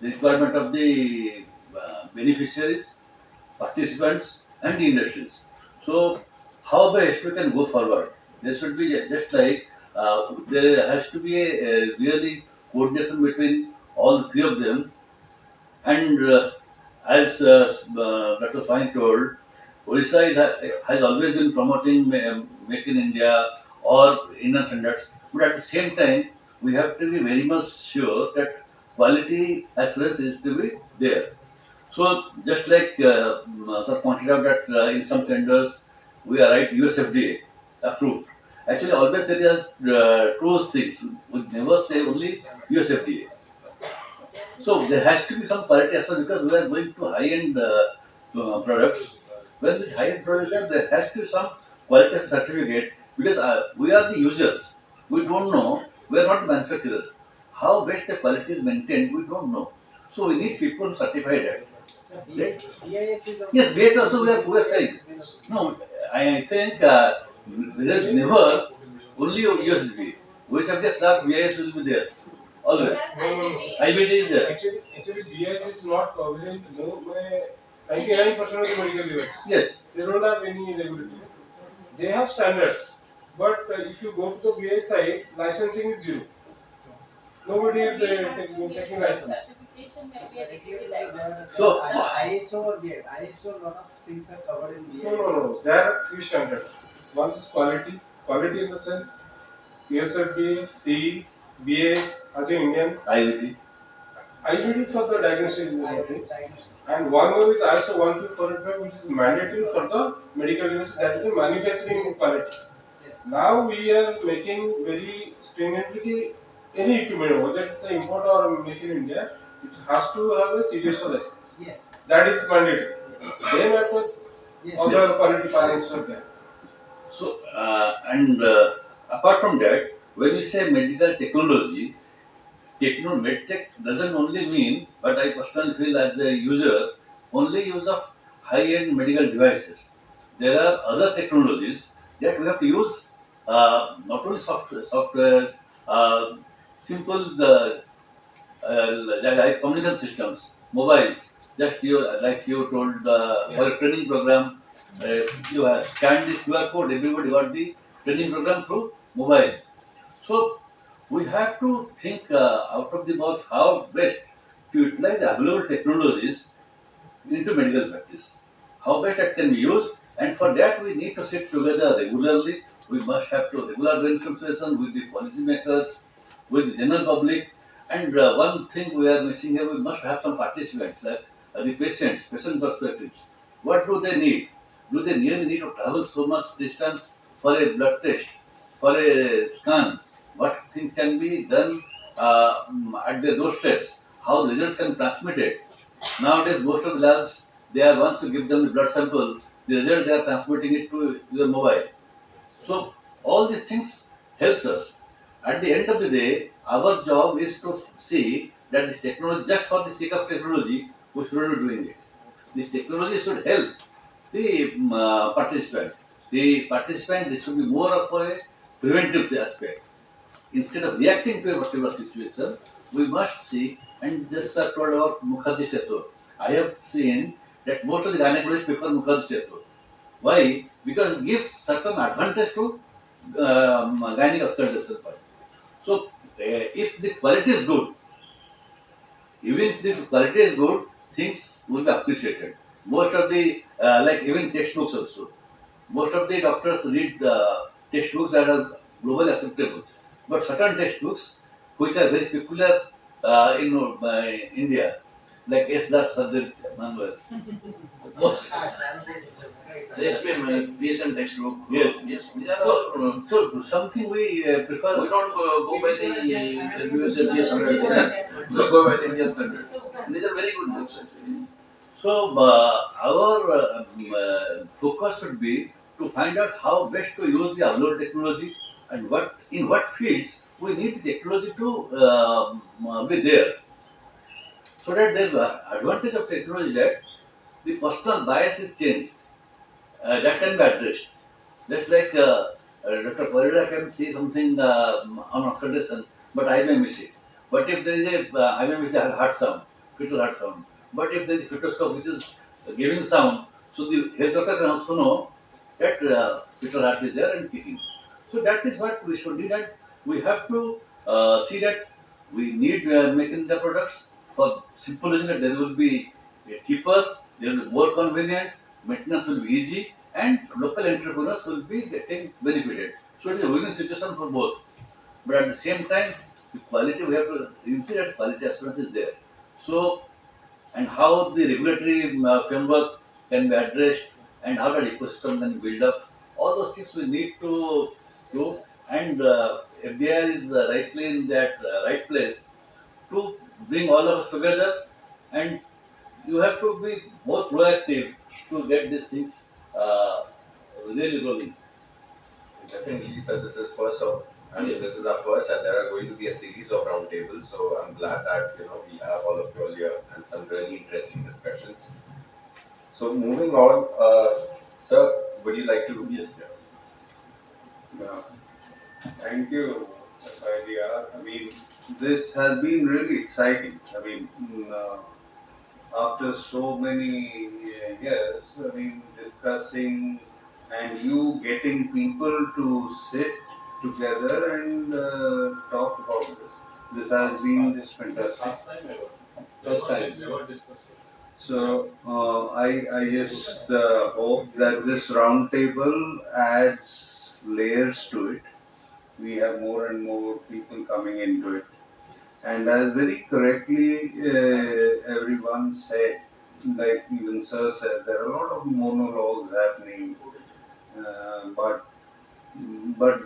the requirement of the beneficiaries, participants, and the industries. So, how best we can go forward? There should be just like there has to be a really coordination between all the three of them. And as Dr. Fine told, Odisha has always been promoting Make in India or inner standards, but at the same time, we have to be very much sure that quality assurance is to be there. So just like sir pointed out that in some tenders we are right USFDA approved, Actually, always there is two things. We never say only US FDA. So there has to be some quality as well because we are going to high-end products. When the high-end products, there has to be some quality certificate because we are the users. We don't know. We are not manufacturers. How best the quality is maintained, we don't know. So we need people to certify that. BIS is also Yes, BS also we have said. No, I think there is never only USB. We have just last BIS will be there. Always. No. IBD is there. Actually, BI is not covering 99% of the medical devices. Yes. They don't have any regulatory. They have standards, but if you go to the BI side, licensing is zero. Nobody is taking license. So ISO or BIS. ISO, lot of things are covered in BIS. No. There are three standards. One is quality. Quality in the sense PSFD, C, BA, as in Indian. IBD. IVD for the diagnostic things. And one more is ISO 13485, which is mandatory for the medical devices, that is the manufacturing quality. Now we are making very stringently any equipment, whether it's an import or make in India, it has to have a CDSO license. Yes. That is mandatory. Then afterwards, other Yes. quality parameters are there. So and apart from that, when we say medical technology, MedTek doesn't only mean, but I personally feel as a user, only use of high-end medical devices. There are other technologies that we have to use, not only softwares, simple like communication systems, mobiles. Just you, like you told, for a training program, you have scanned the QR code. Everybody got the training program through mobile. So we have to think out of the box how best to utilize the available technologies into medical practice. How best that can be used, and for that we need to sit together regularly. We must have to regular consultation with the policymakers, with the general public, and one thing we are missing here, we must have some participants like the patient perspectives. What do they need? Do they really need to travel so much distance for a blood test, for a scan? What things can be done at their doorsteps? How results can be transmitted? Nowadays, most of the labs, they are once you give them the blood sample, the result they are transmitting it to your mobile. So all these things helps us. At the end of the day, our job is to see that this technology, just for the sake of technology, we shouldn't be doing it. This technology should help the participant. The participant, it should be more of a preventive aspect. Instead of reacting to a particular situation, we must see, and just told about Mukherjee Chatur. I have seen that most of the gynecologists prefer Mukherjee Chatur. Why? Because it gives certain advantage to gynae auscultation. So, if the quality is good, even if the quality is good, things will be appreciated. Most of the, like even textbooks also, most of the doctors read textbooks that are globally acceptable. But certain textbooks, which are very peculiar in India, like S. Das surgery manual. Most, they explain PSN textbook. Yes. Yes. These are all, so something we prefer. We don't go by the US FDA standard. We go by the India standard. These are very good books actually. So our focus should be to find out how best to use the available technology and what fields we need the technology to be there. So that there's advantage of technology that the personal bias is changed. That can be addressed. Just like Dr. Parida can see something on auscultation, but I may miss it. But if there is I may miss the heart sound, fetal heart sound. But if there is a fetoscope which is giving sound, so the health doctor can also know that fetal heart is there and kicking. So that is what we should do. That we have to see that we need making the products for simple reason that there will be cheaper, there will be more convenient, maintenance will be easy, and local entrepreneurs will be getting benefited. So it is a win-win situation for both. But at the same time, the quality we have to insist that quality assurance is there. So and how the regulatory framework can be addressed and how that ecosystem can build up. All those things we need to grow, and FDR is rightly in that right place to bring all of us together, and you have to be more proactive to get these things really rolling. Definitely, sir. This is first of, I mean, Yes. this is our first, and there are going to be a series of roundtables. So I'm glad that we have all of you all here and some really interesting discussions. So moving on, sir, would you like to? Yes. Yeah. Thank you, idea. I mean, this has been really exciting. I mean, after so many years, I mean, discussing and you getting people to sit together and talk about this. This has been this fantastic. Last time ever. First time. Never discussed. So I just hope that this roundtable adds layers to it. We have more and more people coming into it. And as very correctly everyone said, like even Sir said, there are a lot of monologues happening, but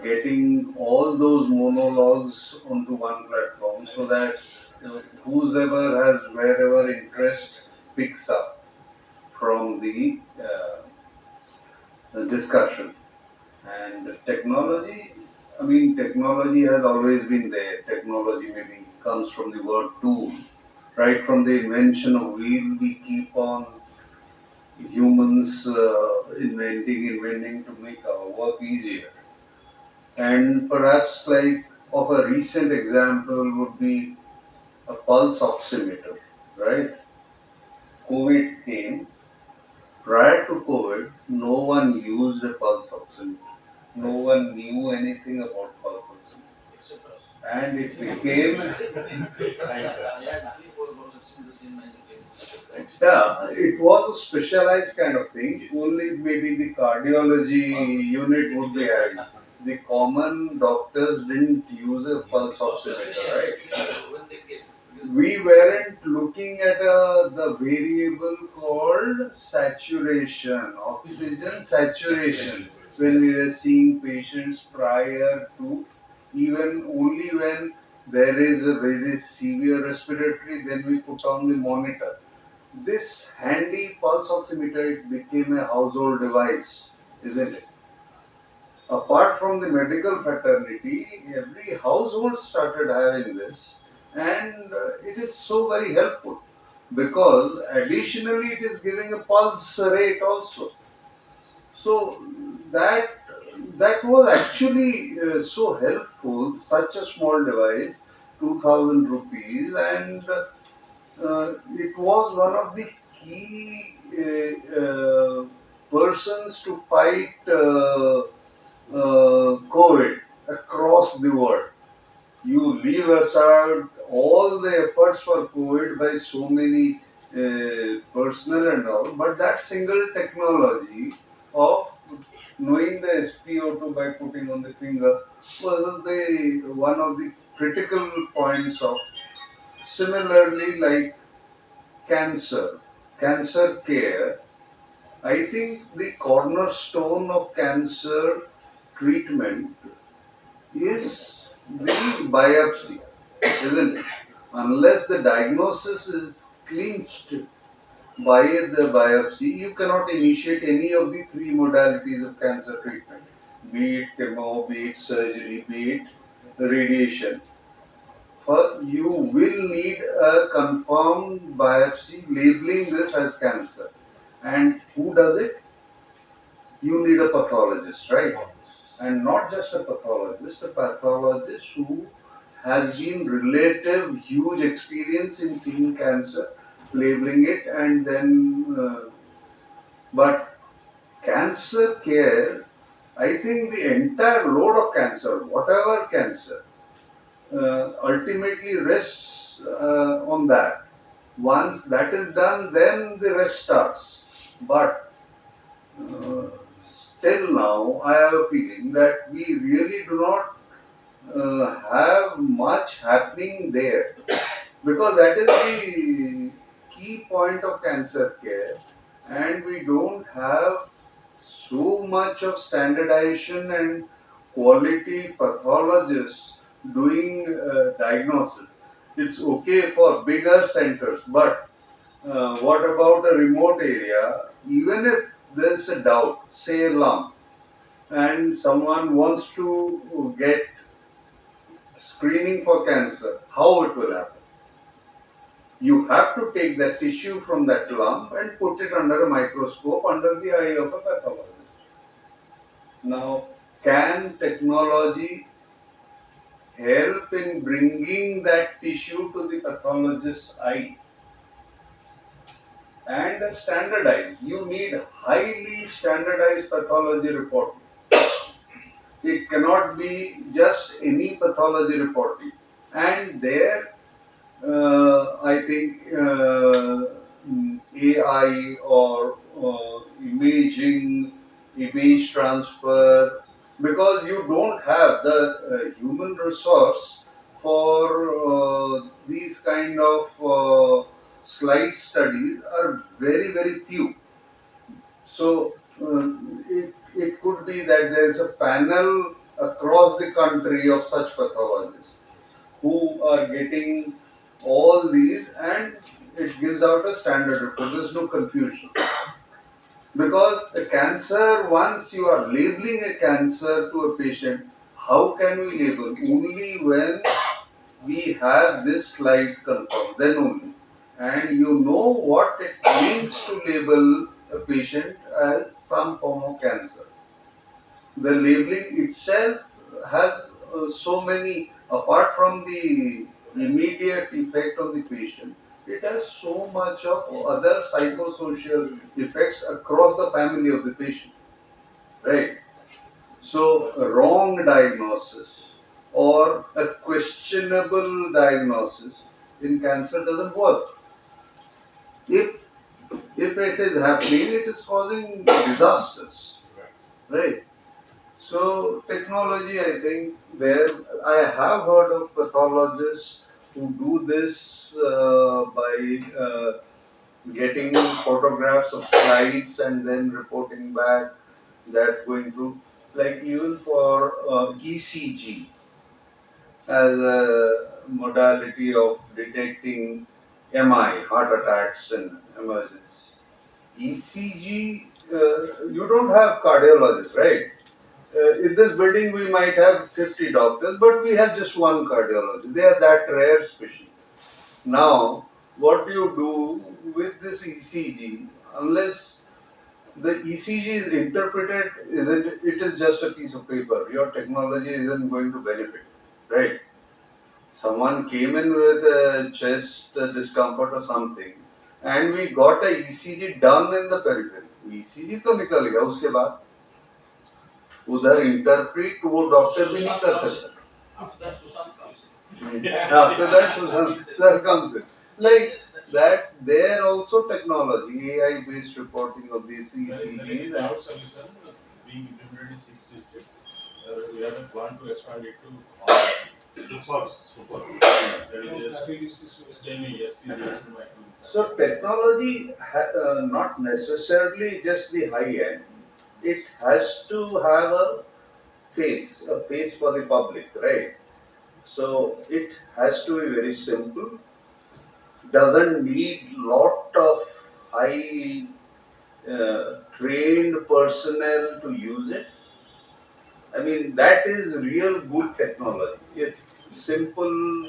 getting all those monologues onto one platform so that whosoever has wherever interest picks up from the discussion. And technology, I mean, technology has always been there. Technology maybe comes from the word tool. Right from the invention of wheel, we keep on humans inventing to make our work easier. And perhaps like of a recent example would be a pulse oximeter, right? COVID came. Prior to COVID, no one used a pulse oximeter. No one knew anything about pulse oximeter. Except us. And it became, I had 3 4 oxymeters in my clinic. yeah, it was a specialized kind of thing. Only maybe the cardiology unit would be having. The common doctors didn't use a pulse oximeter, right? When they came. We weren't looking at the variable called saturation, oxygen saturation, when we were seeing patients prior to, even only when there is a very severe respiratory, then we put on the monitor. This handy pulse oximeter, it became a household device, isn't it? Apart from the medical fraternity, every household started having this, and it is so very helpful because additionally it is giving a pulse rate also. So that that was actually so helpful. Such a small device, 2,000 rupees, and it was one of the key persons to fight COVID across the world. You leave aside all the efforts for COVID by so many personnel and all, but that single technology of knowing the SpO2 by putting on the finger was the one of the critical points of. Similarly, like cancer care, I think the cornerstone of cancer treatment is the biopsy, isn't it? Unless the diagnosis is clinched by the biopsy, you cannot initiate any of the three modalities of cancer treatment, be it chemo, be it surgery, be it radiation. For you will need a confirmed biopsy labeling this as cancer. And who does it? You need a pathologist, right? And not just a pathologist who has been relative huge experience in seeing cancer, labeling it, and then. But cancer care, I think the entire load of cancer, whatever cancer, ultimately rests on that. Once that is done, then the rest starts. But still now, I have a feeling that we really do not have much happening there because that is the key point of cancer care, and we don't have so much of standardization and quality pathologists doing diagnosis. It's okay for bigger centers, but what about a remote area? Even if there's a doubt, say a lump, and someone wants to get screening for cancer, how it will happen? You have to take that tissue from that lump and put it under a microscope under the eye of a pathologist. Now, can technology help in bringing that tissue to the pathologist's eye and standardized? You need highly standardized pathology reporting. It cannot be just any pathology reporting. And there I think AI or image transfer, because you don't have the human resource for these kind of slide studies are very, very few. So it could be that there is a panel across the country of such pathologists who are getting all these, and it gives out a standard report. There's no confusion. Because a cancer, once you are labeling a cancer to a patient, how can we label? Only when we have this slide confirmed, then only. And you know what it means to label a patient as some form of cancer. The labeling itself has so many, apart from the immediate effect on the patient, it has so much of other psychosocial effects across the family of the patient, right? So, a wrong diagnosis or a questionable diagnosis in cancer doesn't work. If if it is happening, it is causing disasters, right? So technology, I think there I have heard of pathologists who do this by getting photographs of slides and then reporting back. That's going through, like even for ECG as a modality of detecting MI, heart attacks and emergency. ECG, you don't have cardiologists, right? In this building, we might have 50 doctors, but we have just one cardiologist. They are that rare species. Now, what do you do with this ECG? Unless the ECG is interpreted, it is just a piece of paper. Your technology isn't going to benefit, right? Someone came in with a chest discomfort or something, and we got a ECG done in the periphery. ECG तो निकल गया उसके बाद उधर interpret वो doctor भी नहीं कर सकता. After that, Susan comes in. Like that's there also technology, AI based reporting of these ECGs. Cloud solution being implemented in 60 states. We have a plan to expand it to all super. That is STEMI, STDs, So technology, not necessarily just the high end. It has to have a face for the public, right? So it has to be very simple. Doesn't need lot of high trained personnel to use it. I mean that is real good technology. It's simple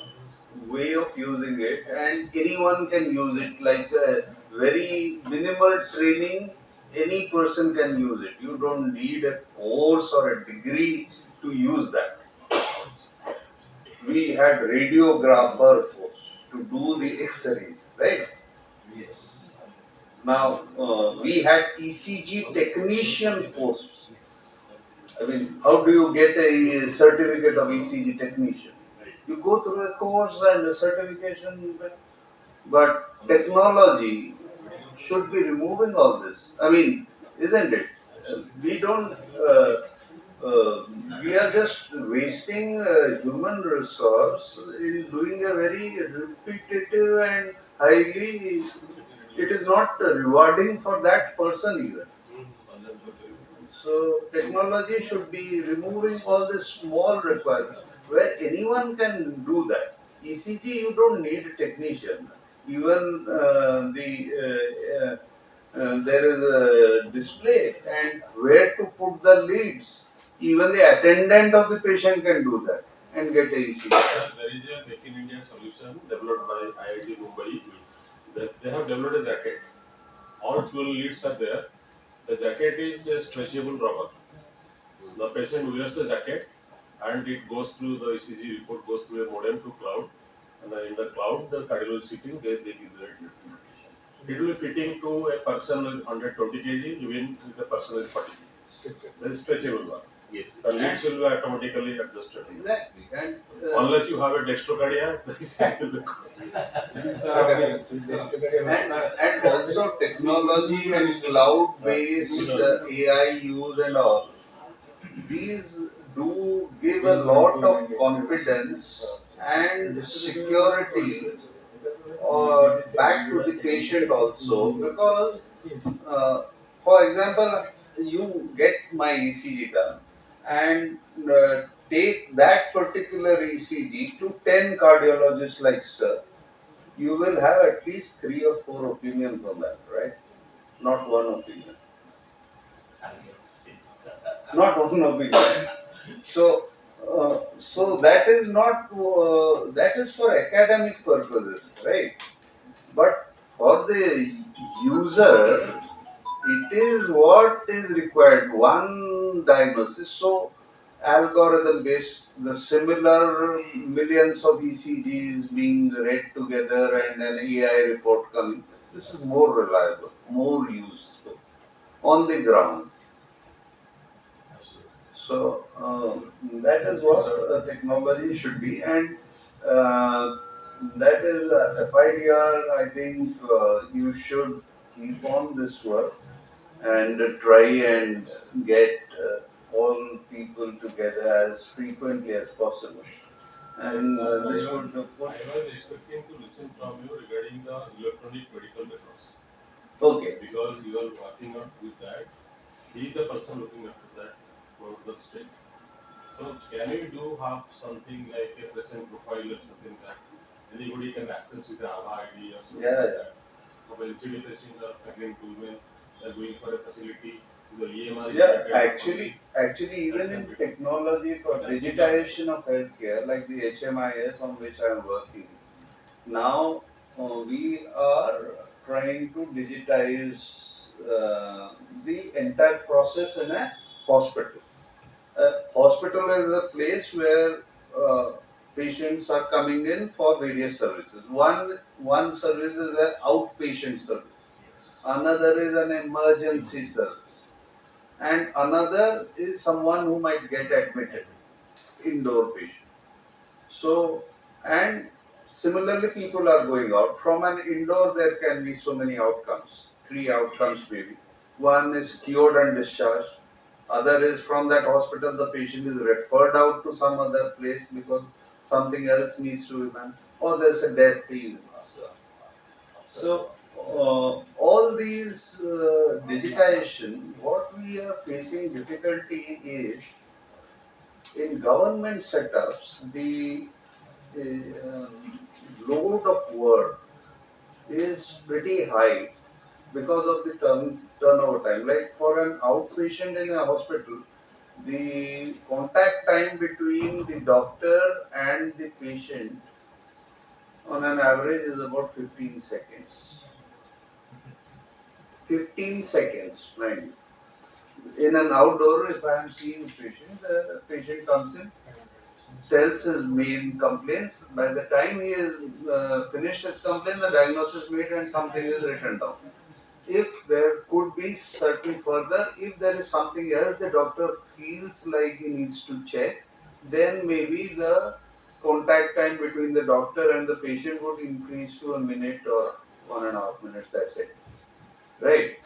way of using it, and anyone can use it. Like a very minimal training, any person can use it. You don't need a course or a degree to use that. We had radiographer course to do the X-rays, right? Yes. Now we had ECG technician posts. I mean, how do you get a certificate of ECG technician? You go through a course and a certification, but technology should be removing all this. I mean, isn't it? We don't. Uh, we are just wasting human resource in doing a very repetitive and highly. It is not rewarding for that person either. So technology should be removing all the small requirements where anyone can do that. ECG, you don't need a technician. Even there is a display and where to put the leads. Even the attendant of the patient can do that and get a ECG. There is a Make in India solution developed by IIT Mumbai. That they have developed a jacket. All 12 leads are there. The jacket is a stretchable rubber. The patient wears the jacket and it goes through the ECG report goes through a modem to cloud. And then in the cloud, the cardiologist sitting there, they give the documentation. It will be fitting to a person with 120 kg, even if the person is 40 kg. That is stretchable one. Yes. The leads will be automatically adjusted. Exactly. And unless you have a dextrocardia, the ECG will and also technology and cloud-based AI use and all, these do give a lot of confidence and security back to the patient also because, for example, you get my ECG done and take that particular ECG to 10 cardiologists like sir, you will have at least 3 or 4 opinions on that, right? Not one opinion. Not one opinion. So that is not that is for academic purposes, right? But for the user, it is what is required. One diagnosis. So algorithm based, the similar millions of ECGs being read together and an AI report coming. This is more reliable, more useful on the ground. So that is what technology should be, and uh, that is FIDR. I think you should keep on this work and try and get all people together as frequently as possible. And this would push. I was expecting to listen from you regarding the electronic medical records. Okay. Because you are working on with that. He is the person looking after that for the state. So can you do have something like a present profile or something that anybody can access with the Ava ID or something like that? Of LCD patients are pregnant women, they are going for a facility, the EMR is Yeah, related actually, even in technology for digitization of healthcare, like the HMIS on which I am working, now we are trying to digitize the entire process in a hospital. A hospital is a place where patients are coming in for various services. One service is an outpatient service. Another is an emergency service, and another is someone who might get admitted, indoor patient. So, and similarly, people are going out. From an indoor, there can be so many outcomes, 3 outcomes maybe. One is cured and discharged. Other is from that hospital, the patient is referred out to some other place because something else needs to be done, or there's a death even. So, all these digitization, what we are facing difficulty is in government setups, the load of work is pretty high because of the turnover time. Like for an outpatient in a hospital, the contact time between the doctor and the patient on an average is about 15 seconds. 15 seconds, mind you. In an outdoor, if I am seeing a patient, the patient comes in, tells his main complaints. By the time he has finished his complaint, the diagnosis made and something is written down. If there could be certain further, if there is something else the doctor feels like he needs to check, then maybe the contact time between the doctor and the patient would increase to a minute or 1.5 minutes. That's it, right?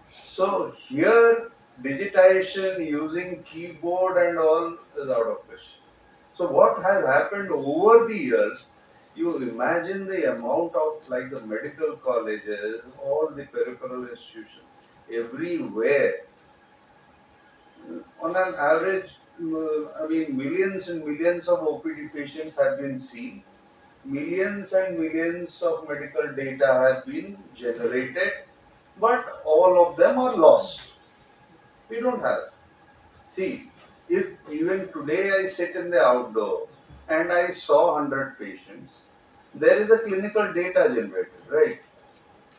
So here, digitization using keyboard and all is out of question. So what has happened over the years, you imagine the amount of like the medical colleges, all the peripheral institutions, everywhere On an average, I mean, millions and millions of OPD patients have been seen. Millions and millions of medical data have been generated, but all of them are lost. We don't have. See, if even today I sit in the outdoor and I saw 100 patients, there is a clinical data generated, right?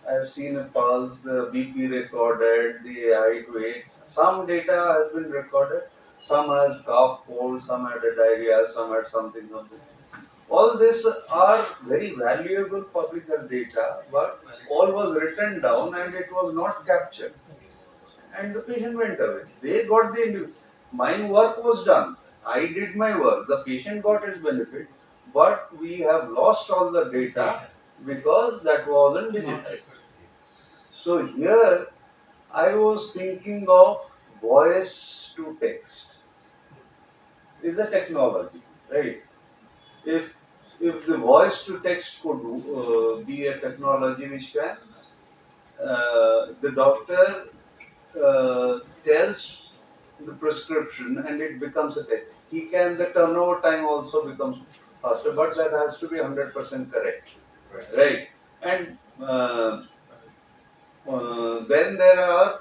I've seen a pulse, the BP recorded, the height, weight. Some data has been recorded. Some has cough, cold, some had a diarrhea, some had something, something. All this are very valuable public health data, but all was written down and it was not captured. And the patient went away. They got the my work was done. I did my work. The patient got his benefit, but we have lost all the data because that wasn't digitized. So here I was thinking of voice to text is a technology, right? If if the voice to text could be a technology which can the doctor tells the prescription and it becomes a text. He can the turnover time also becomes faster, but that has to be 100% correct, right? And then there are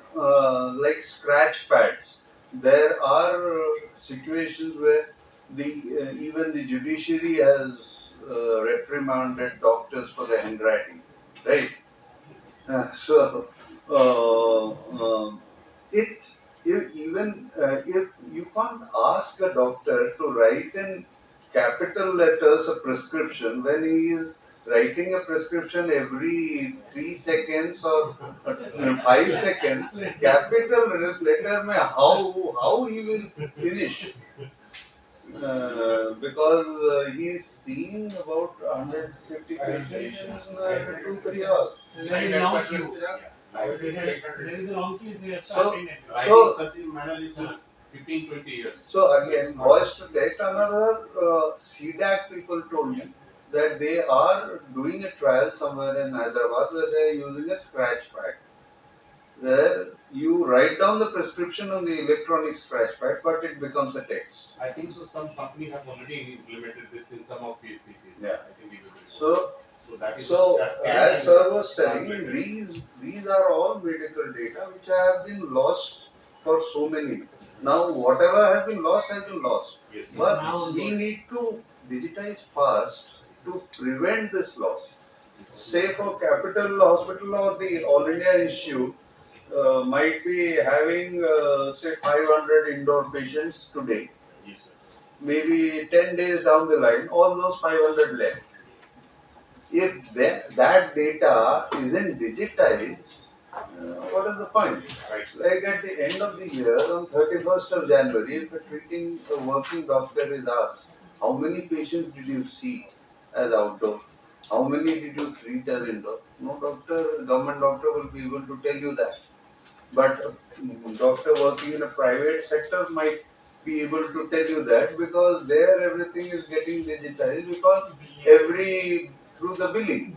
like scratch pads. There are situations where the even the judiciary has reprimanded doctors for their handwriting, right? So it if you can't ask a doctor to write in capital letters a prescription when he is writing a prescription every 3 seconds or 5 seconds, capital letter में how he will finish because he's seeing about 150 patients in 2 3 hours. There is long queue. There is a long queue. They are So, starting so such manually since 15, 20 years. So again, voice to text. Another CDAC people told me that they are doing a trial somewhere in Hyderabad where they are using a scratch pad. Where you write down the prescription on the electronic scratch pad, but it becomes a text. I think so. Some company have already implemented this in some of PHCCs. Yeah. I think it will be So, so that is so a scan as and sir was telling, translated. these are all medical data which have been lost for so many. Now whatever has been lost. Yes. But Now we need to digitize fast to prevent this loss. Say for Capital Hospital or the All India issue might be having say 500 indoor patients today. Yes, sir. Maybe 10 days down the line, all those 500 left. If that data isn't digitized, what is the point? Right. Like at the end of the year, on 31st of January, if a working doctor is asked, how many patients did you see as outdoor? How many did you treat as indoor? No doctor, government doctor will be able to tell you that. But a doctor working in a private sector might be able to tell you that because there everything is getting digitized because every through the billing.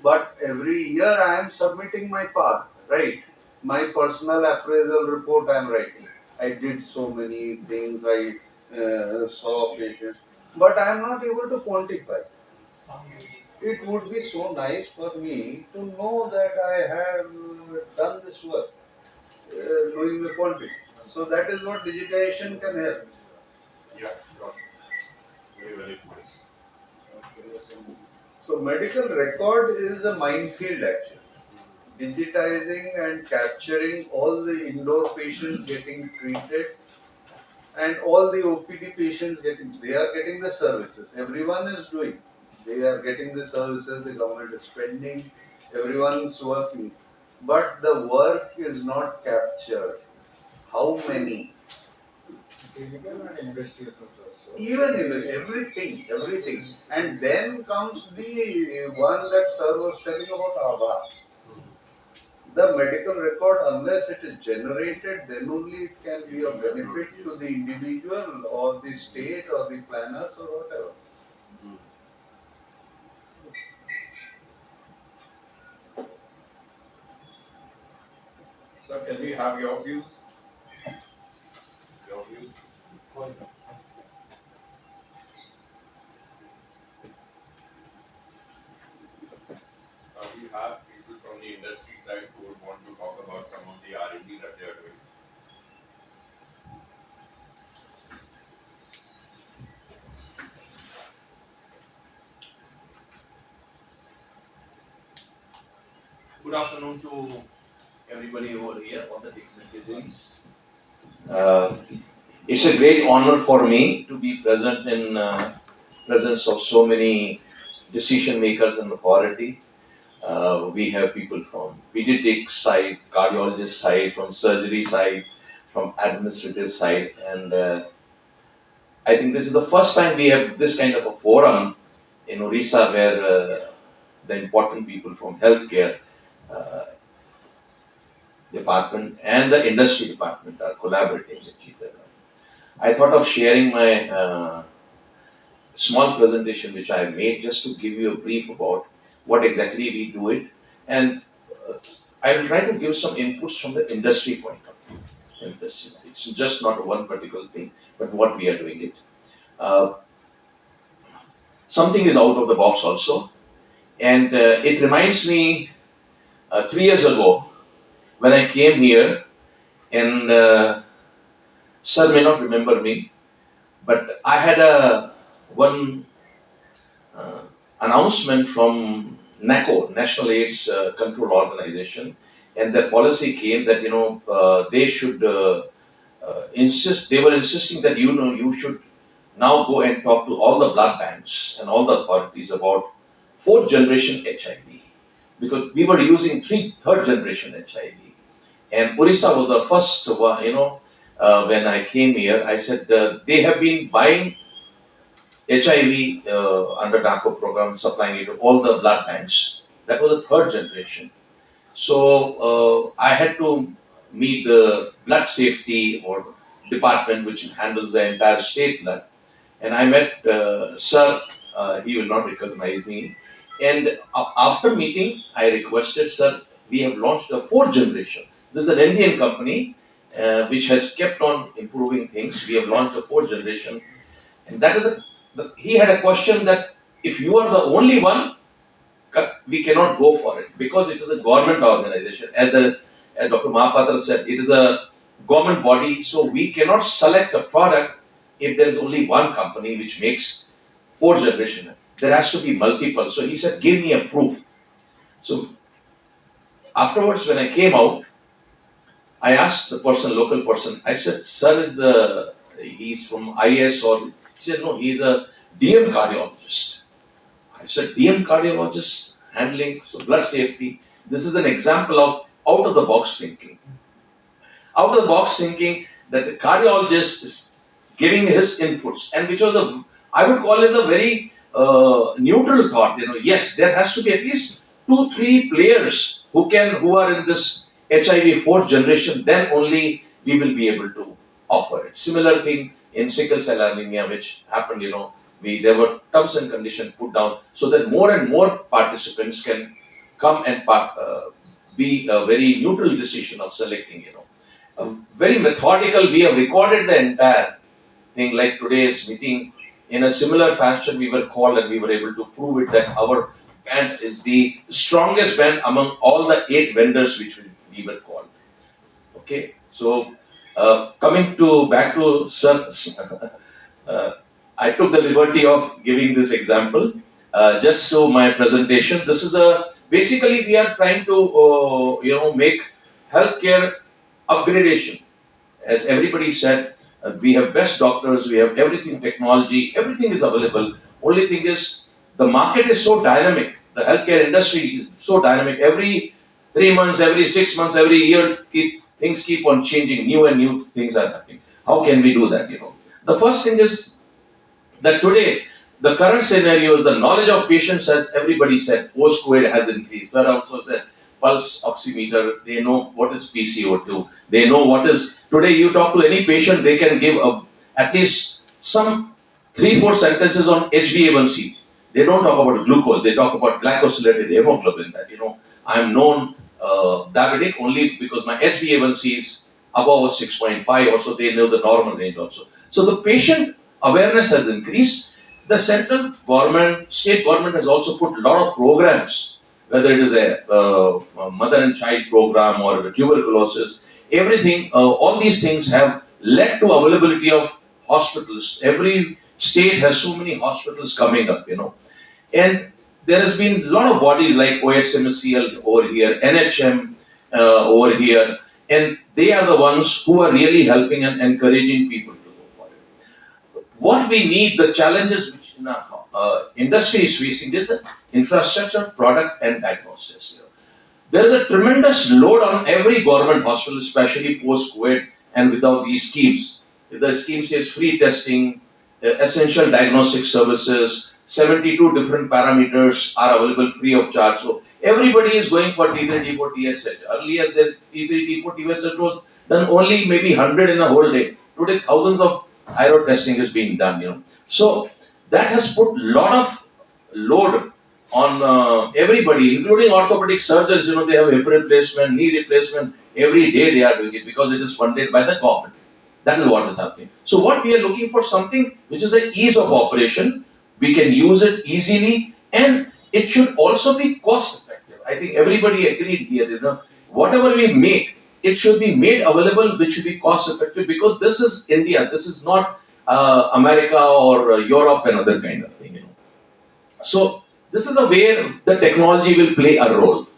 But every year I am submitting my part, right? My personal appraisal report I am writing. I did so many things. I saw patients, but I am not able to quantify. It would be so nice for me to know that I have done this work, knowing the quantity. So that is what digitization can help. Yeah, sure. Very valid points. So medical record is a minefield actually. Digitizing and capturing all the indoor patients getting treated and all the OPD patients they are getting the services. Everyone is doing. They are getting the services, the government is spending, everyone is working. But the work is not captured. How many? Even in everything. And then comes the one that sir was telling about Abha. The medical record, unless it is generated, then only it can be of benefit to the individual or the state or the planners or whatever. Sir, can we have your views? Your views? We have people from the industry side who would want to talk about some of the R&D that they are doing. Good afternoon to everybody over here on the dignitaries. It's a great honor for me to be present in presence of so many decision makers and authority. We have people from pediatric side, cardiologist side, from surgery side, from administrative side, and I think this is the first time we have this kind of a forum in Odisha where the important people from healthcare uh, department and the industry department are collaborating with each other. I thought of sharing my small presentation which I have made just to give you a brief about what exactly we do it, and I will try to give some inputs from the industry point of view in this. It's just not one particular thing, but what we are doing it. Uh, Something is out of the box also, and it reminds me 3 years ago when I came here, and sir may not remember me, but I had a one uh, announcement from NACO, National AIDS Control Organization, and their policy came that they should insist. They were insisting that you should now go and talk to all the blood banks and all the authorities about fourth generation HIV, because we were using third generation HIV, and Odisha was the first one. When I came here, I said they have been buying HIV under NACO program, supplying it to all the blood banks. That was the third generation. So I had to meet the blood safety or department which handles the entire state blood, and I met Sir. He will not recognize me. And after meeting, I requested, Sir, we have launched a fourth generation. This is an Indian company which has kept on improving things. We have launched a fourth generation, and that is he had a question that if you are the only one, we cannot go for it because it is a government organization. As Dr. Mahapatra said, it is a government body, so we cannot select a product if there is only one company which makes fourth generation. There has to be multiple. So he said, give me a proof. So afterwards, when I came out, I asked the local person, I said, sir, he's from IS or, he said, no, he's a DM cardiologist. I said, DM cardiologist handling blood safety. This is an example of out of the box thinking. Out of the box thinking that the cardiologist is giving his inputs, and which was I would call it a very neutral thought. Yes, there has to be at least 2-3 players who are in this HIV fourth generation. Then only we will be able to offer it. Similar thing in sickle cell anemia, which happened. There were terms and conditions put down so that more and more participants can come and be a very neutral decision of selecting. Very methodical. We have recorded the entire thing. Like today's meeting, in a similar fashion, we were called and we were able to prove it that our band is the strongest band among all the 8 vendors which we were called. Okay, so coming to back to Sir. I took the liberty of giving this example just so my presentation. This is basically we are trying to make healthcare upgradation. As everybody said, we have best doctors, we have everything, technology, everything is available. Only thing is the market is so dynamic. The healthcare industry is so dynamic. Every 3 months, every 6 months, every year, things keep on changing. New and new things are happening. How can we do that? The first thing is that today, the current scenario is the knowledge of patients, as everybody said, post-COVID has increased. Sir also said, pulse oximeter, they know what is PCO2, they know what is, today you talk to any patient, they can give at least some 3-4 sentences on HbA1c. They don't talk about glucose, they talk about glycosylated hemoglobin, that, I'm known diabetic only because my HbA1c is above 6.5 or so. They know the normal range also. So the patient awareness has increased. The central government, state government has also put a lot of programs, whether it is a mother and child program or tuberculosis, everything, all these things have led to availability of hospitals. Every state has so many hospitals coming up, and there has been a lot of bodies like OSMCL over here, NHM over here, and they are the ones who are really helping and encouraging people to go for it. What we need, the challenges which industry is facing is infrastructure, product, and diagnosis. There is a tremendous load on every government hospital, especially post-COVID and without these schemes. If the scheme says free testing, essential diagnostic services, 72 different parameters are available free of charge. So everybody is going for T3, T4, TSH. Earlier, the T3, T4, TSH was done only maybe 100 in a whole day. Today, thousands of thyroid testing is being done. So that has put a lot of load on everybody, including orthopedic surgeons. They have hip replacement, knee replacement. Every day they are doing it because it is funded by the government. That is what is happening. So what we are looking for, something which is an ease of operation. We can use it easily, and it should also be cost effective. I think everybody agreed here. Whatever we make, it should be made available, which should be cost effective, because this is India. This is not America or Europe and other kind of thing. So this is where the technology will play a role.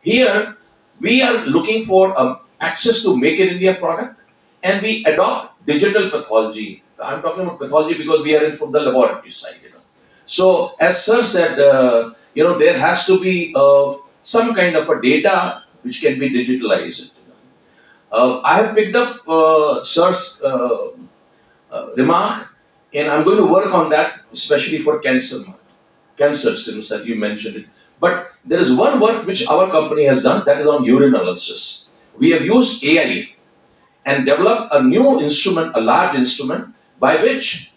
Here, we are looking for access to Make in India product, and we adopt digital pathology. I'm talking about pathology because we are in from the laboratory side. So, as Sir said, there has to be some kind of a data which can be digitalized. I have picked up Sir's remark, and I'm going to work on that, especially for cancers, that you mentioned it. But there is one work which our company has done, that is on urine analysis. We have used AI and developed a new instrument, a large instrument, by which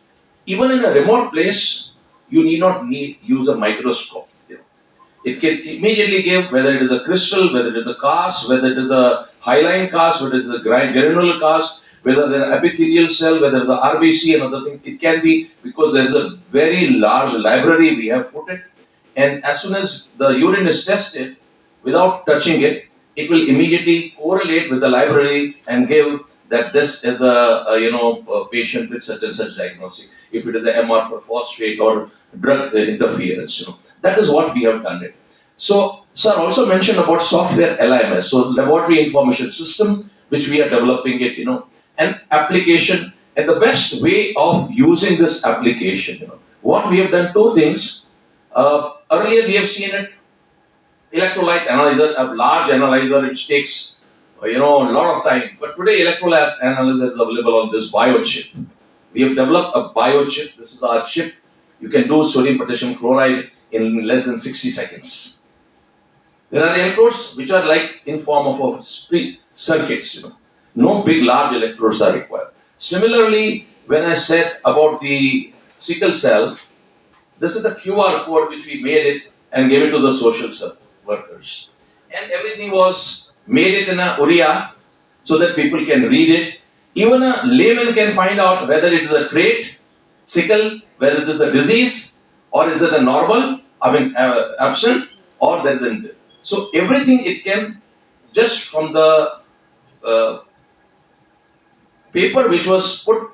even in a remote place, you need not use a microscope. It can immediately give whether it is a crystal, whether it is a cast, whether it is a hyaline cast, whether it is a granular cast, whether there are epithelial cell, whether it's a RBC and other thing. It can be, because there is a very large library we have put it, and as soon as the urine is tested, without touching it, it will immediately correlate with the library and give that this is a patient with such and such diagnosis. If it is a MR for phosphate or drug interference, that is what we have done it. So, sir also mentioned about software LIMS, so laboratory information system, which we are developing it, and application, and the best way of using this application. What we have done, two things. Earlier we have seen it, electrolyte analyzer, a large analyzer, which takes a lot of time. But today electrolyte analyzer is available on this biochip. We have developed a biochip. This is our chip. You can do sodium potassium chloride in less than 60 seconds. There are electrodes which are like in form of a circuits. No big large electrodes are required. Similarly, when I said about the sickle cell, this is the QR code which we made it and gave it to the social workers. And everything was made it in a Uriya so that people can read it. Even a layman can find out whether it is a trait, sickle, whether it is a disease, or is it a normal, absent, or there isn't. So everything it can, just from the paper which was put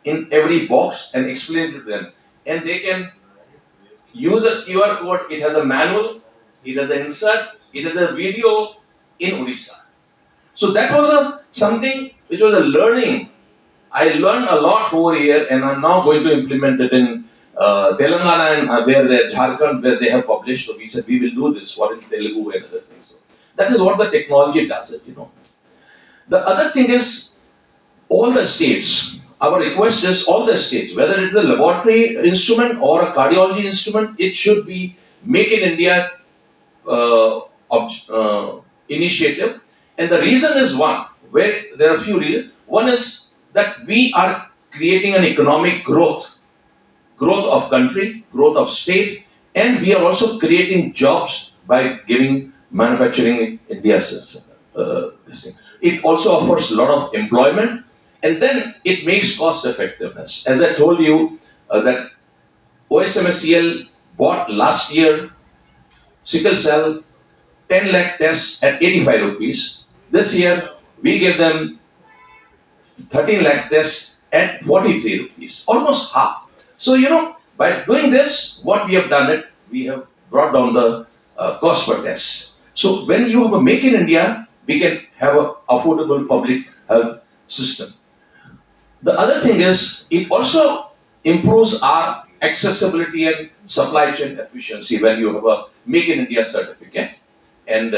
in every box and explained to them. And they can use a QR code. It has a manual, it has an insert, it has a video in Odisha. So that was something which was a learning. I learned a lot over here, and I'm now going to implement it in Telangana and Jharkhand, where they have published. So we said we will do this for in Telugu and other things. So that is what the technology does it. The other thing is, all the states, our request is all the states, whether it's a laboratory instrument or a cardiology instrument, it should be Make in India initiative. And the reason is where there are a few reasons. One is that we are creating an economic growth of country, growth of state, and we are also creating jobs by giving manufacturing in India. This thing. It also offers a lot of employment, and then it makes cost effectiveness. As I told you, that OSMSCL bought last year sickle cell 10 lakh tests at 85 rupees. This year we give them 13 lakh tests at 43 rupees, almost half. So, by doing this, what we have done it, we have brought down the cost per test. So, when you have a Make in India, we can have an affordable public health system. The other thing is, it also improves our accessibility and supply chain efficiency when you have a Make in India certificate. And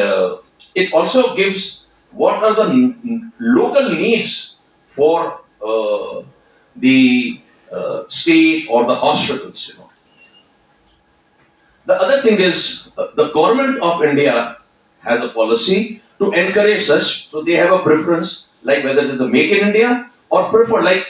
it also gives what are the local needs for the state or the hospitals. The other thing is, the government of India has a policy to encourage such, so they have a preference, like whether it is a Make in India or prefer, like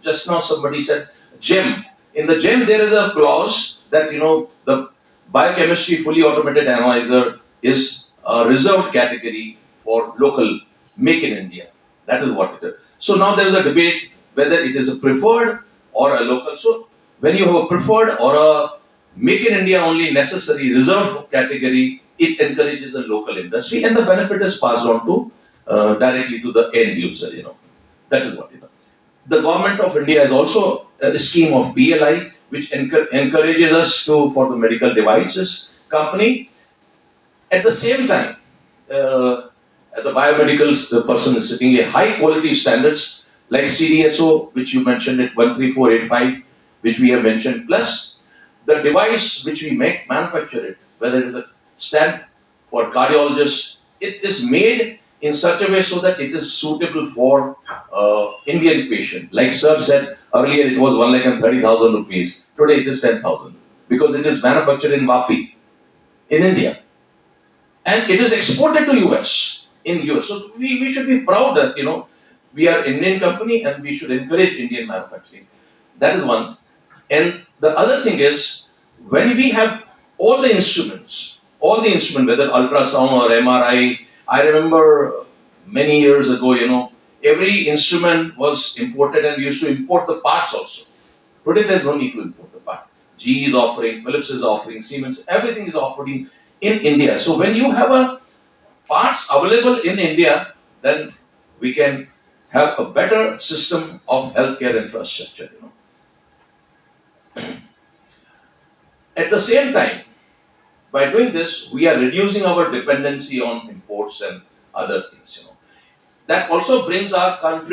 just now somebody said, GEM. In the GEM, there is a clause that, the biochemistry fully automated analyzer is a reserved category for local Make in India. That is what it is. So now there is a debate whether it is a preferred or a local. So when you have a preferred or a Make in India only necessary reserved category, it encourages a local industry, and the benefit is passed on to directly to the end user. That is what. The government of India has also a scheme of BLI, which encourages us to for the medical devices company. At the same time, the biomedical person is setting a high quality standards like CDSO, which you mentioned at 13485, which we have mentioned, plus the device which we manufacture it, whether it is a stent for cardiologists, it is made in such a way so that it is suitable for Indian patient. Like Sir said earlier, it was 1,30,000 rupees. Today it is 10,000 because it is manufactured in Vapi, in India, and it is exported to US in US. So we should be proud that we are Indian company and we should encourage Indian manufacturing. That is one. And the other thing is, when we have all the instruments, whether ultrasound or MRI, I remember many years ago, every instrument was imported and we used to import the parts also. Today there's no need to import the part. GE is offering, Philips is offering, Siemens, everything is offering in India. So when you have a parts available in India, then we can have a better system of healthcare infrastructure. At the same time, by doing this, we are reducing our dependency on imports and other things. That also brings our country